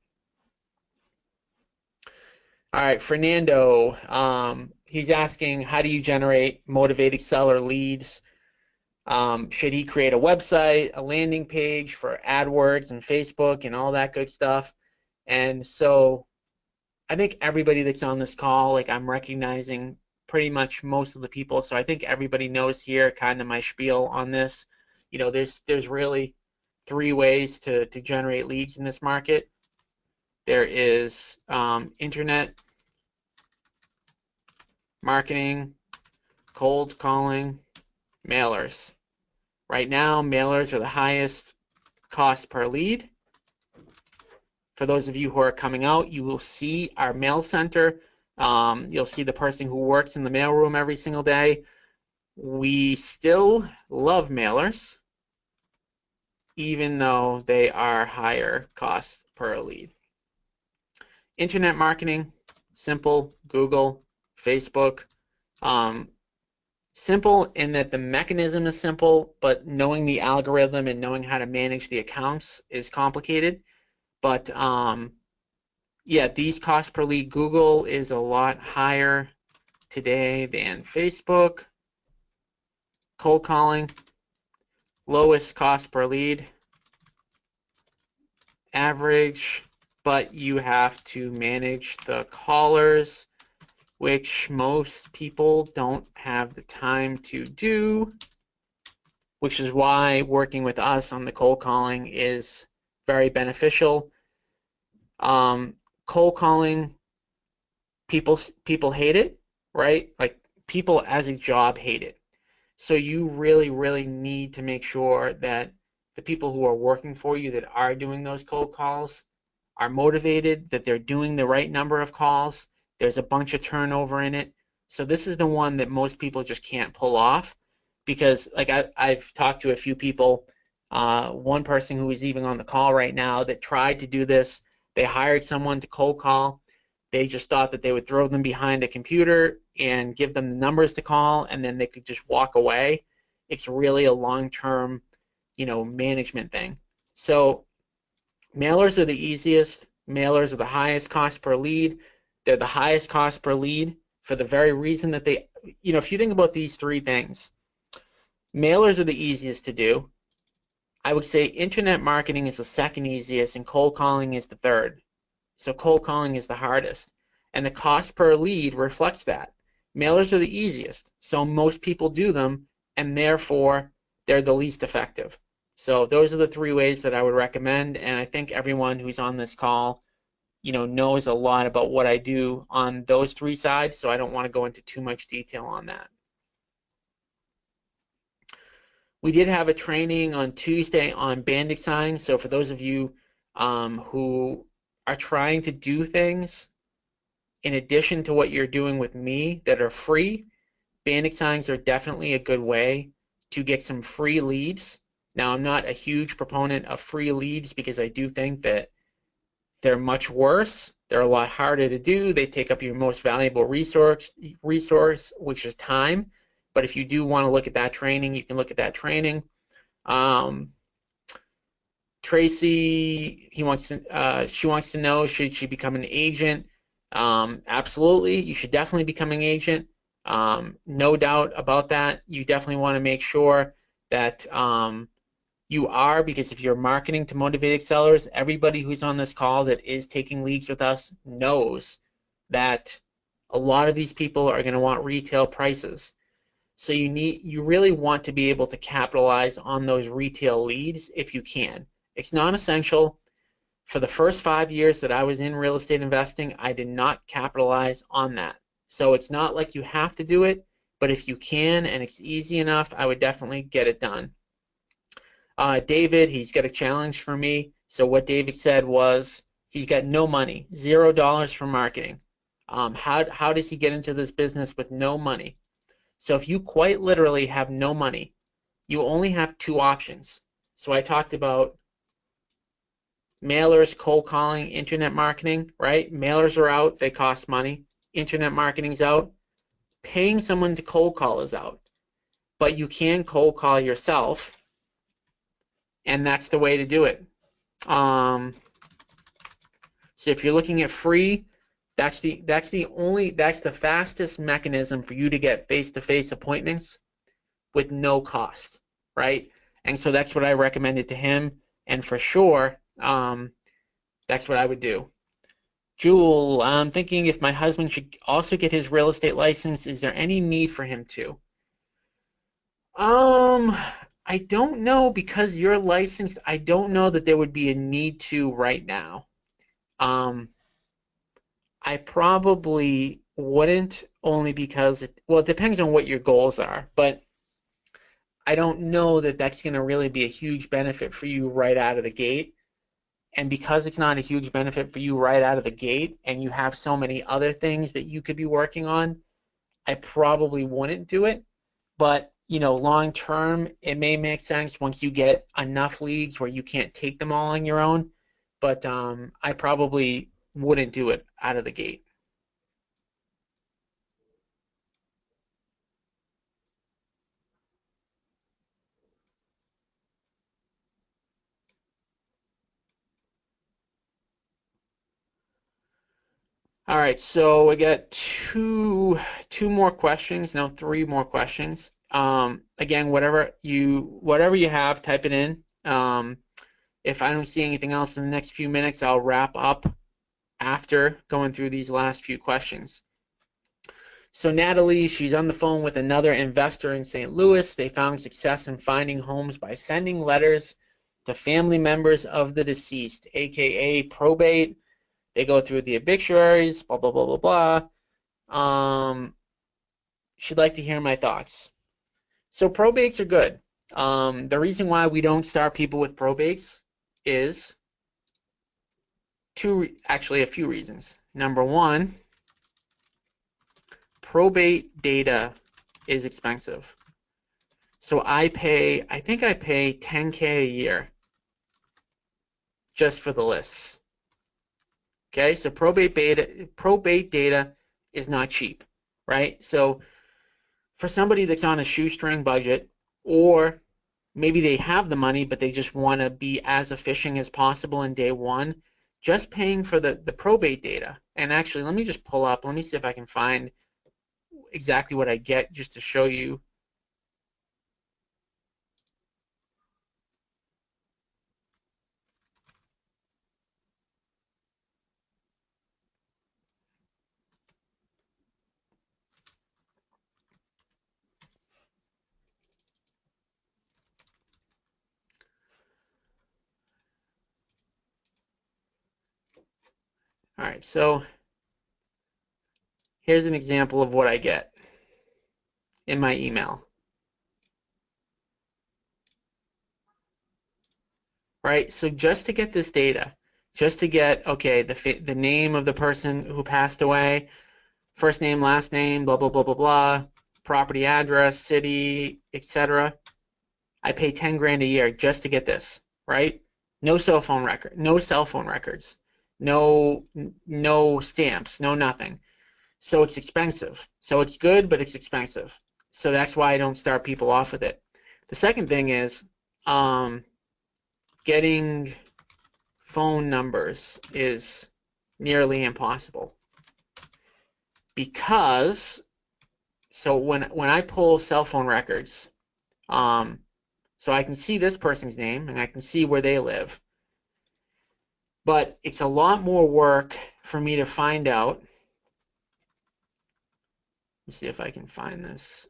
A: All right, Fernando, he's asking, how do you generate motivated seller leads? Should he create a website, a landing page for AdWords and Facebook and all that good stuff? And so I think everybody that's on this call, like, I'm recognizing pretty much most of the people, so I think everybody knows here kind of my spiel on this. There's really 3 ways to generate leads in this market. There is internet marketing, cold calling, mailers, Right now, mailers are the highest cost per lead. For those of you who are coming out, you will see our mail center. You'll see the person who works in the mailroom every single day. We still love mailers, even though they are higher cost per lead. Internet marketing, simple, Google, Facebook. Simple in that the mechanism is simple, but knowing the algorithm and knowing how to manage the accounts is complicated. But yeah, these costs per lead, Google is a lot higher today than Facebook. Cold calling, lowest cost per lead, average, but you have to manage the callers, which most people don't have the time to do, which is why working with us on the cold calling is very beneficial. Cold calling, people hate it, right? Like people as a job hate it. So you really, really need to make sure that the people who are working for you that are doing those cold calls are motivated, that they're doing the right number of calls. There's a bunch of turnover in it. So this is the one that most people just can't pull off because like I've talked to a few people, one person who is even on the call right now that tried to do this. They hired someone to cold call. They just thought that they would throw them behind a computer and give them the numbers to call, and then they could just walk away. It's really a long-term, management thing. So mailers are the easiest. Mailers are the highest cost per lead. They're the highest cost per lead for the very reason that they, if you think about these three things, mailers are the easiest to do. I would say internet marketing is the second easiest and cold calling is the third. So cold calling is the hardest. And the cost per lead reflects that. Mailers are the easiest, so most people do them, and therefore they're the least effective. So those are the three ways that I would recommend, and I think everyone who's on this call, knows a lot about what I do on those three sides, so I don't want to go into too much detail on that. We did have a training on Tuesday on banding signs, so for those of you who are trying to do things in addition to what you're doing with me that are free, banding signs are definitely a good way to get some free leads. Now, I'm not a huge proponent of free leads because I do think that they're much worse. They're a lot harder to do. They take up your most valuable resource, which is time. But if you do want to look at that training, you can look at that training. Tracy, she wants to know, should she become an agent? Absolutely, you should definitely become an agent. No doubt about that. You definitely want to make sure that you are, because if you're marketing to motivated sellers, everybody who's on this call that is taking leads with us knows that a lot of these people are going to want retail prices. So you really want to be able to capitalize on those retail leads if you can. It's not essential. For the first 5 years that I was in real estate investing, I did not capitalize on that. So it's not like you have to do it, but if you can and it's easy enough, I would definitely get it done. David, he's got a challenge for me. So what David said was he's got no money, $0 for marketing. How does he get into this business with no money? So if you quite literally have no money, you only have two options. So I talked about mailers, cold calling, internet marketing, right? Mailers are out, they cost money. Internet marketing's out. Paying someone to cold call is out. But you can cold call yourself, and that's the way to do it. So if you're looking at free, that's the fastest mechanism for you to get face-to-face appointments with no cost, right? And so that's what I recommended to him, and for sure, that's what I would do. Jewel, I'm thinking if my husband should also get his real estate license, is there any need for him to? I don't know, because you're licensed. I don't know that there would be a need to right now. I probably wouldn't, only because it depends on what your goals are. But I don't know that that's going to really be a huge benefit for you right out of the gate. And because it's not a huge benefit for you right out of the gate, and you have so many other things that you could be working on, I probably wouldn't do it. But, long term, it may make sense once you get enough leads where you can't take them all on your own. But I probably wouldn't do it out of the gate. All right, so we got two more questions. No, three more questions. Again, whatever you have, type it in. If I don't see anything else in the next few minutes, I'll wrap up after going through these last few questions. So Natalie, she's on the phone with another investor in St. Louis. They found success in finding homes by sending letters to family members of the deceased, aka probate. They go through the obituaries, blah, blah, blah, blah, blah. She'd like to hear my thoughts. So probates are good. The reason why we don't start people with probates is actually a few reasons. Number one, probate data is expensive. So I think I pay $10K a year just for the lists. Okay, so probate data is not cheap, right? So for somebody that's on a shoestring budget, or maybe they have the money but they just want to be as efficient as possible in day one, just paying for the probate data. And actually, let me just pull up, let me see if I can find exactly what I get just to show you. All right, so here's an example of what I get in my email. Right, so just to get this data, just to get, okay, the name of the person who passed away, first name, last name, blah, blah, blah, blah, blah, property address, city, etc. I pay 10 grand a year just to get this, right? No cell phone record, no cell phone records, no stamps, no nothing. So it's expensive. So it's good, but it's expensive. So that's why I don't start people off with it. The second thing is getting phone numbers is nearly impossible, because so when I pull cell phone records, so I can see this person's name and I can see where they live, but it's a lot more work for me to find out. Let's see if I can find this.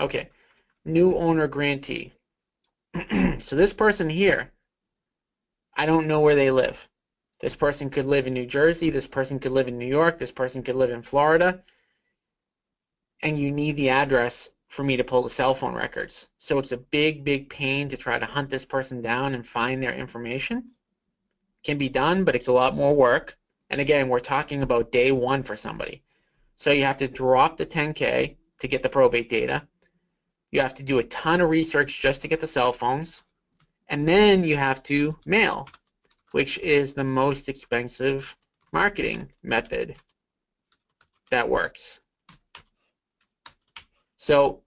A: Okay, new owner grantee. So this person here, I don't know where they live. This person could live in New Jersey, this person could live in New York, this person could live in Florida, and you need the address for me to pull the cell phone records. So it's a big, big pain to try to hunt this person down and find their information. Can be done, but it's a lot more work. And again, we're talking about day one for somebody. So you have to drop the 10K to get the probate data. You have to do a ton of research just to get the cell phones. And then you have to mail, which is the most expensive marketing method that works. So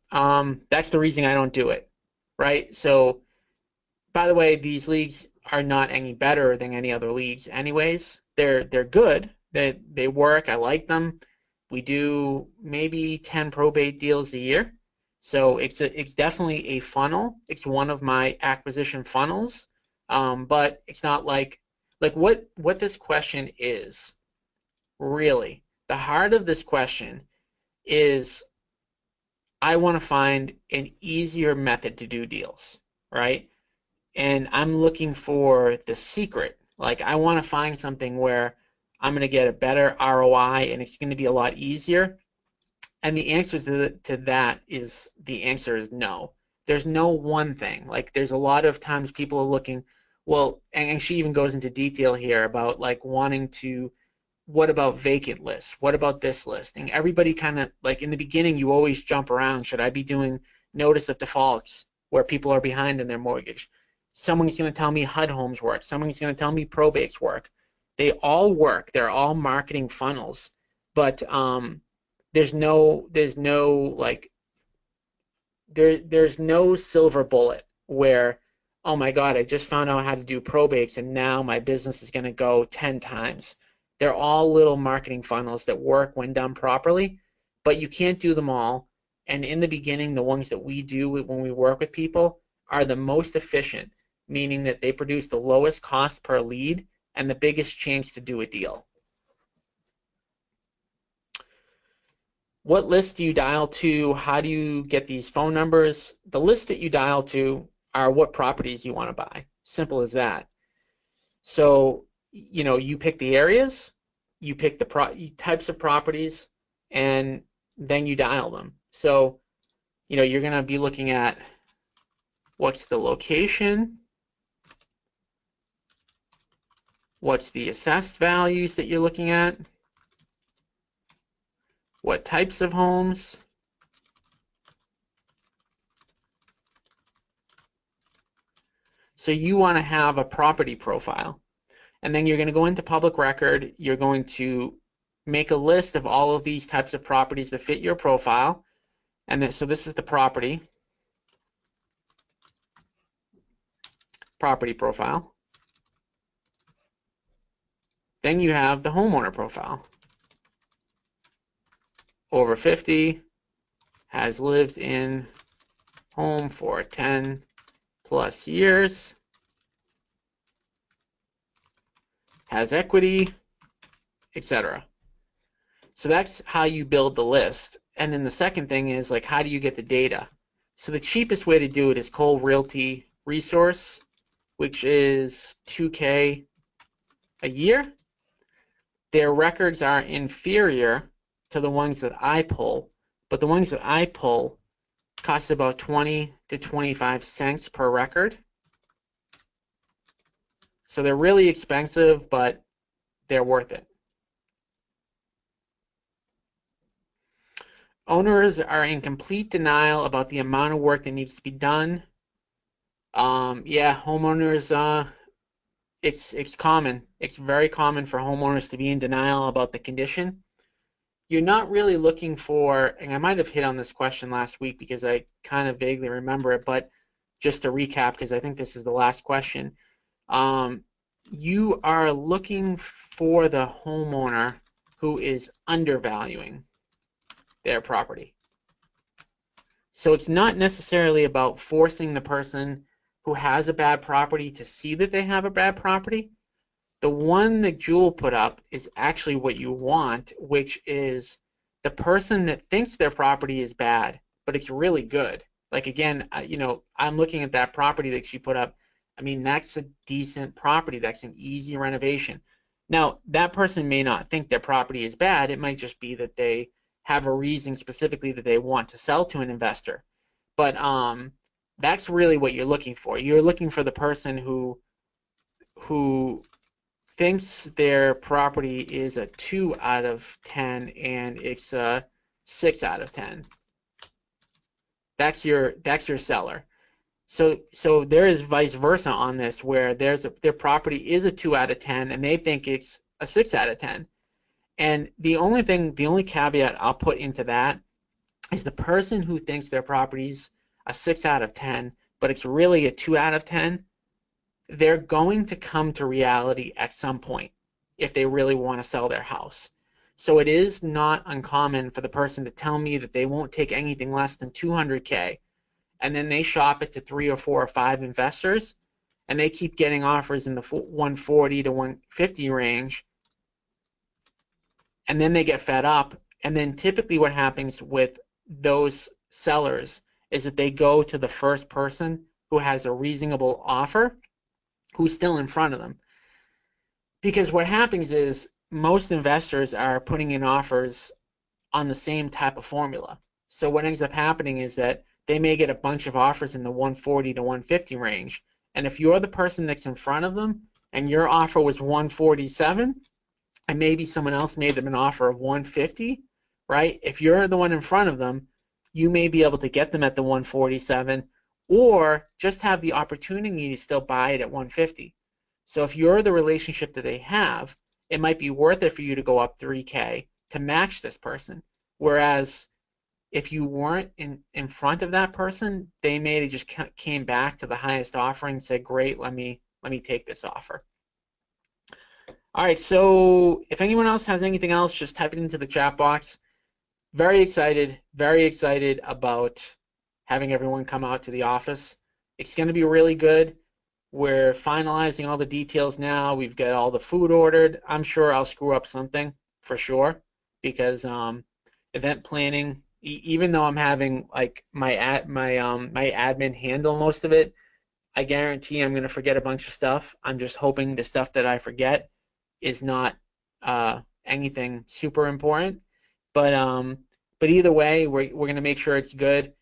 A: that's the reason I don't do it, right? So, by the way, these leagues are not any better than any other leagues anyways. They're good. They work. I like them. We do maybe 10 probate deals a year. So it's definitely a funnel. It's one of my acquisition funnels. But it's not like what this question is, really. The heart of this question is, I want to find an easier method to do deals, right? And I'm looking for the secret. Like, I want to find something where I'm going to get a better ROI and it's going to be a lot easier. And the answer to that is the answer is no. There's no one thing. Like there's a lot of times people are looking, well, and she even goes into detail here about like wanting to, what about vacant lists? What about this listing? Everybody kind of like in the beginning, you always jump around. Should I be doing notice of defaults where people are behind in their mortgage? Someone's going to tell me HUD homes work. Someone's going to tell me probates work. They all work. They're all marketing funnels, but there's no like there's no silver bullet where, oh my God, I just found out how to do probates and now my business is going to go 10 times. They're all little marketing funnels that work when done properly, but you can't do them all. And in the beginning, the ones that we do when we work with people are the most efficient, meaning that they produce the lowest cost per lead and the biggest chance to do a deal. What list do you dial to? How do you get these phone numbers? The list that you dial to are what properties you want to buy. Simple as that. So, you pick the areas, you pick the types of properties, and then you dial them. So, you're going to be looking at what's the location, what's the assessed values that you're looking at, what types of homes, so you want to have a property profile. And then you're going to go into public record. You're going to make a list of all of these types of properties that fit your profile. And then, so this is the property profile. Then you have the homeowner profile. Over 50, has lived in home for 10 plus years, has equity, etc. So that's how you build the list. And then the second thing is like, how do you get the data? So the cheapest way to do it is Cole Realty Resource, which is $2K a year. Their records are inferior to the ones that I pull, but the ones that I pull cost about 20 to 25 cents per record. So they're really expensive, but they're worth it. Owners are in complete denial about the amount of work that needs to be done. Yeah, homeowners, it's common. It's very common for homeowners to be in denial about the condition. You're not really looking for, and I might have hit on this question last week because I kind of vaguely remember it, but just to recap, because I think this is the last question, you are looking for the homeowner who is undervaluing their property. So it's not necessarily about forcing the person who has a bad property to see that they have a bad property. The one that Jewel put up is actually what you want, which is the person that thinks their property is bad, but it's really good. Like again, I'm looking at that property that she put up. I mean, that's a decent property. That's an easy renovation. Now, that person may not think their property is bad. It might just be that they have a reason specifically that they want to sell to an investor. But that's really what you're looking for. You're looking for the person who thinks their property is a 2 out of 10 and it's a 6 out of 10. That's your seller. So there is vice versa on this, where their property is a 2 out of 10 and they think it's a 6 out of 10. And the only caveat I'll put into that is the person who thinks their property's a 6 out of 10, but it's really a 2 out of 10, they're going to come to reality at some point if they really want to sell their house. So it is not uncommon for the person to tell me that they won't take anything less than 200K, and then they shop it to 3 or 4 or 5 investors, and they keep getting offers in the 140 to 150 range, and then they get fed up. And then typically what happens with those sellers is that they go to the first person who has a reasonable offer, who's still in front of them. Because what happens is most investors are putting in offers on the same type of formula. So what ends up happening is that they may get a bunch of offers in the 140 to 150 range. And if you're the person that's in front of them and your offer was 147, and maybe someone else made them an offer of 150, right? If you're the one in front of them, you may be able to get them at the 147 or just have the opportunity to still buy it at 150. So if you're the relationship that they have, it might be worth it for you to go up 3K to match this person. Whereas if you weren't in front of that person, they may have just came back to the highest offer and said, great, let me take this offer. All right, so if anyone else has anything else, just type it into the chat box. Very excited about having everyone come out to the office. It's going to be really good. We're finalizing all the details now. We've got all the food ordered. I'm sure I'll screw up something for sure because event planning, even though I'm having like my admin handle most of it, I guarantee I'm going to forget a bunch of stuff. I'm just hoping the stuff that I forget is not anything super important. But either way, we're going to make sure it's good.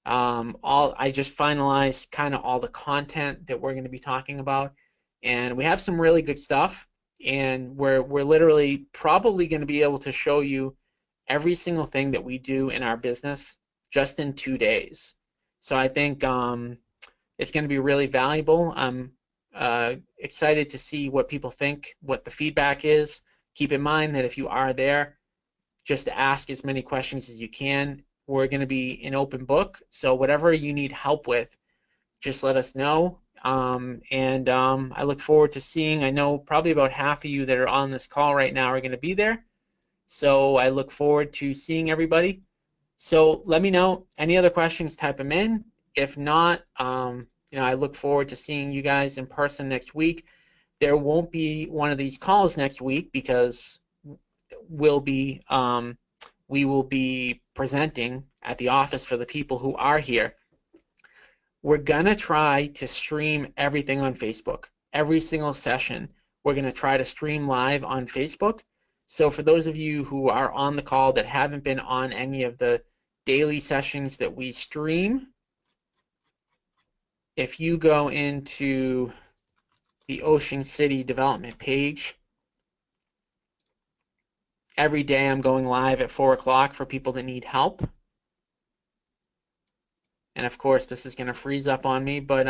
A: I just finalized kind of all the content that we're going to be talking about, and we have some really good stuff. And we're literally probably going to be able to show you every single thing that we do in our business just in 2 days. So I think it's going to be really valuable. I'm excited to see what people think, what the feedback is. Keep in mind that if you are there, just ask as many questions as you can. We're going to be an open book, so whatever you need help with, just let us know. I look forward to seeing, I know probably about half of you that are on this call right now are going to be there. So I look forward to seeing everybody. So let me know. Any other questions, type them in. If not, I look forward to seeing you guys in person next week. There won't be one of these calls next week because we will be presenting at the office for the people who are here. We're going to try to stream everything on Facebook. Every single session, we're going to try to stream live on Facebook. So for those of you who are on the call that haven't been on any of the daily sessions that we stream, if you go into the Ocean City development page, every day I'm going live at 4 o'clock for people that need help. And of course, this is going to freeze up on me, but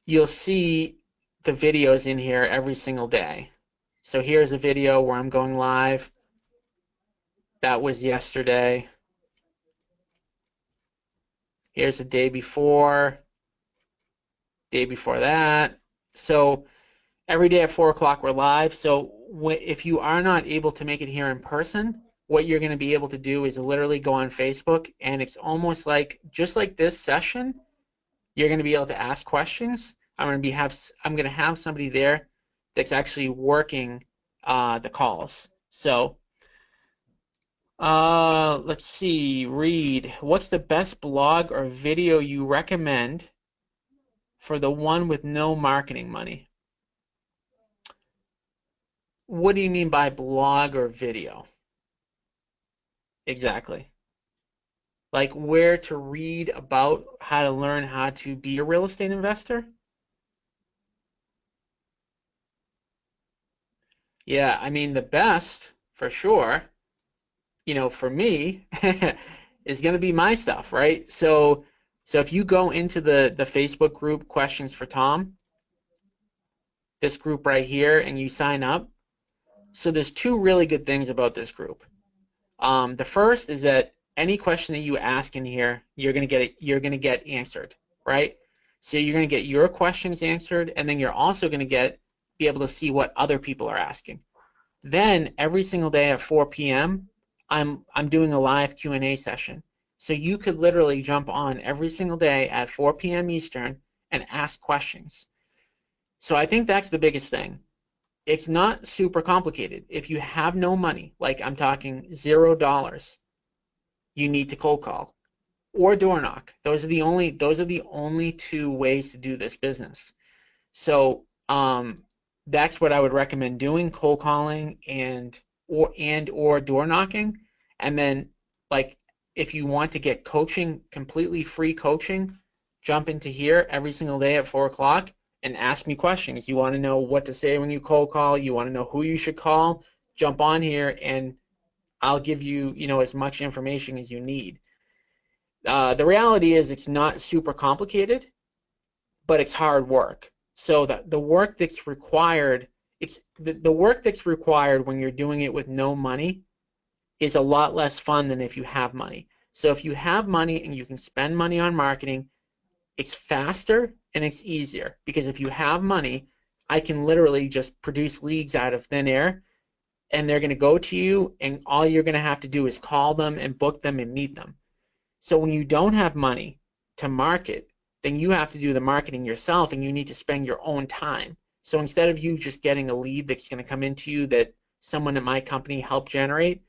A: you'll see the videos in here every single day. So here's a video where I'm going live. That was yesterday. Here's the day before that. So every day at 4 o'clock we're live. So if you are not able to make it here in person, what you're going to be able to do is literally go on Facebook, and it's almost like, just like this session, you're going to be able to ask questions. I'm going to have somebody there that's actually working the calls. So let's see, Reed, what's the best blog or video you recommend for the one with no marketing money? What do you mean by blog or video? Exactly. Like where to read about how to learn how to be a real estate investor? Yeah, I mean the best for sure, for me is going to be my stuff, right? So if you go into the Facebook group Questions for Tom, this group right here, and you sign up, so there's two really good things about this group. The first is that any question that you ask in here, you're going to get answered, right? So you're going to get your questions answered, and then you're also going to be able to see what other people are asking. Then every single day at 4 p.m., I'm doing a live Q&A session. So you could literally jump on every single day at 4 p.m. Eastern and ask questions. So I think that's the biggest thing. It's not super complicated. If you have no money, like I'm talking $0, you need to cold call or door knock. Those are the only two ways to do this business. So that's what I would recommend doing: cold calling and or door knocking. And then, like, if you want to get coaching, completely free coaching, jump into here every single day at 4 o'clock and ask me questions. You want to know what to say when you cold call, you want to know who you should call, jump on here and I'll give you, as much information as you need. The reality is it's not super complicated, but it's hard work. So the work that's required, it's the work that's required when you're doing it with no money is a lot less fun than if you have money. So if you have money and you can spend money on marketing, it's faster and it's easier, because if you have money, I can literally just produce leads out of thin air and they're going to go to you, and all you're going to have to do is call them and book them and meet them. So when you don't have money to market, then you have to do the marketing yourself and you need to spend your own time. So instead of you just getting a lead that's going to come into you that someone at my company helped generate,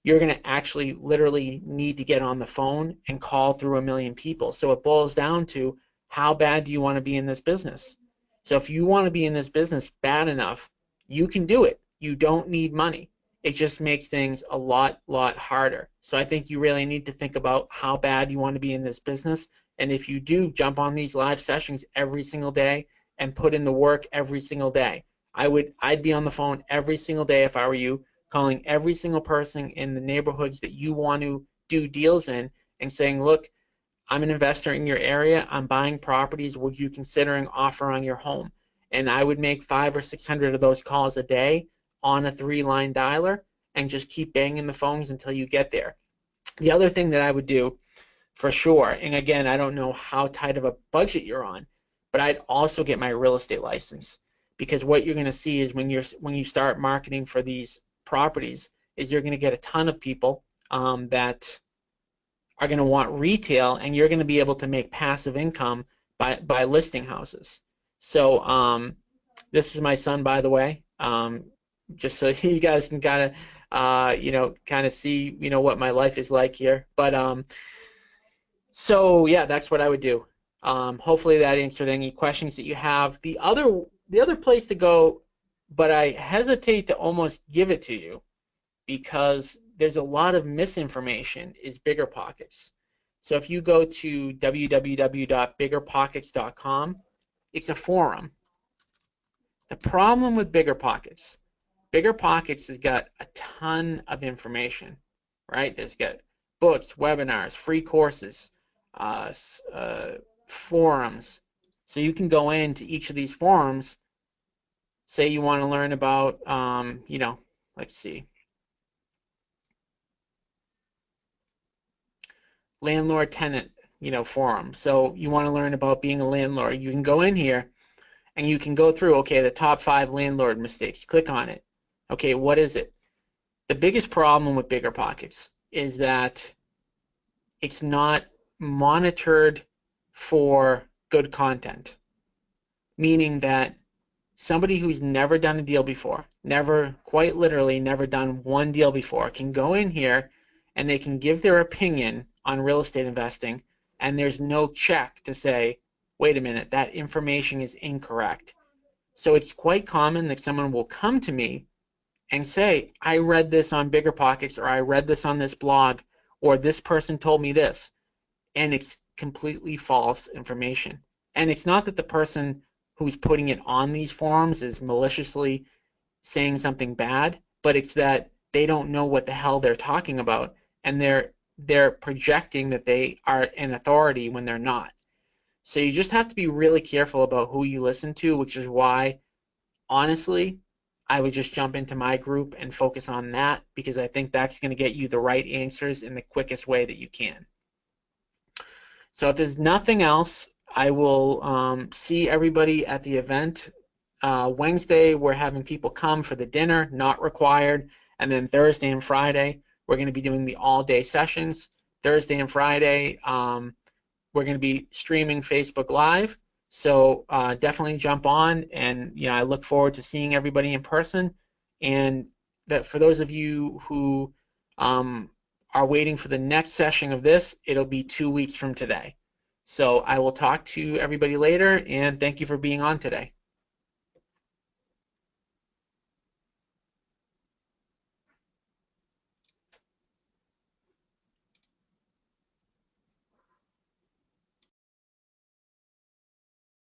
A: you're going to actually literally need to get on the phone and call through 1 million people. So it boils down to, how bad do you want to be in this business? So if you want to be in this business bad enough, you can do it. You don't need money. It just makes things a lot harder. So I think you really need to think about how bad you want to be in this business. And if you do, jump on these live sessions every single day and put in the work every single day. I'd be on the phone every single day if I were you, calling every single person in the neighborhoods that you want to do deals in and saying, look, I'm an investor in your area. I'm buying properties. Would you considering offering your home? And I would make 500 or 600 of those calls a day on a 3-line dialer and just keep banging the phones until you get there. The other thing that I would do for sure, and again, I don't know how tight of a budget you're on, but I'd also get my real estate license, because what you're going to see is when you start marketing for these properties is you're going to get a ton of people that are going to want retail, and you're going to be able to make passive income by listing houses. So this is my son, by the way, just so you guys can kind of see what my life is like here. But so yeah, that's what I would do. Hopefully that answered any questions that you have. The other place to go, but I hesitate to almost give it to you because there's a lot of misinformation, is BiggerPockets. So if you go to www.biggerpockets.com, it's a forum. The problem with BiggerPockets has got a ton of information, right? There's got books, webinars, free courses, forums. So you can go into each of these forums. Say you want to learn about, let's see, landlord-tenant, forum. So you want to learn about being a landlord. You can go in here and you can go through, okay, the top 5 landlord mistakes. Click on it. Okay, what is it? The biggest problem with BiggerPockets is that it's not monitored for good content, meaning that somebody who's never done a deal before, quite literally never done one deal before, can go in here and they can give their opinion on real estate investing, and there's no check to say, wait a minute, that information is incorrect. So it's quite common that someone will come to me and say, I read this on BiggerPockets, or I read this on this blog, or this person told me this, and it's completely false information. And it's not that the person who's putting it on these forums is maliciously saying something bad, but it's that they don't know what the hell they're talking about, and they're projecting that they are an authority when they're not. So you just have to be really careful about who you listen to, which is why, honestly, I would just jump into my group and focus on that, because I think that's going to get you the right answers in the quickest way that you can. So if there's nothing else, I will see everybody at the event. Wednesday, we're having people come for the dinner, not required. And then Thursday and Friday, we're going to be doing the all-day sessions. Thursday and Friday, we're going to be streaming Facebook Live. So definitely jump on, and I look forward to seeing everybody in person. And that for those of you who are waiting for the next session of this, it'll be 2 weeks from today. So I will talk to everybody later, and thank you for being on today.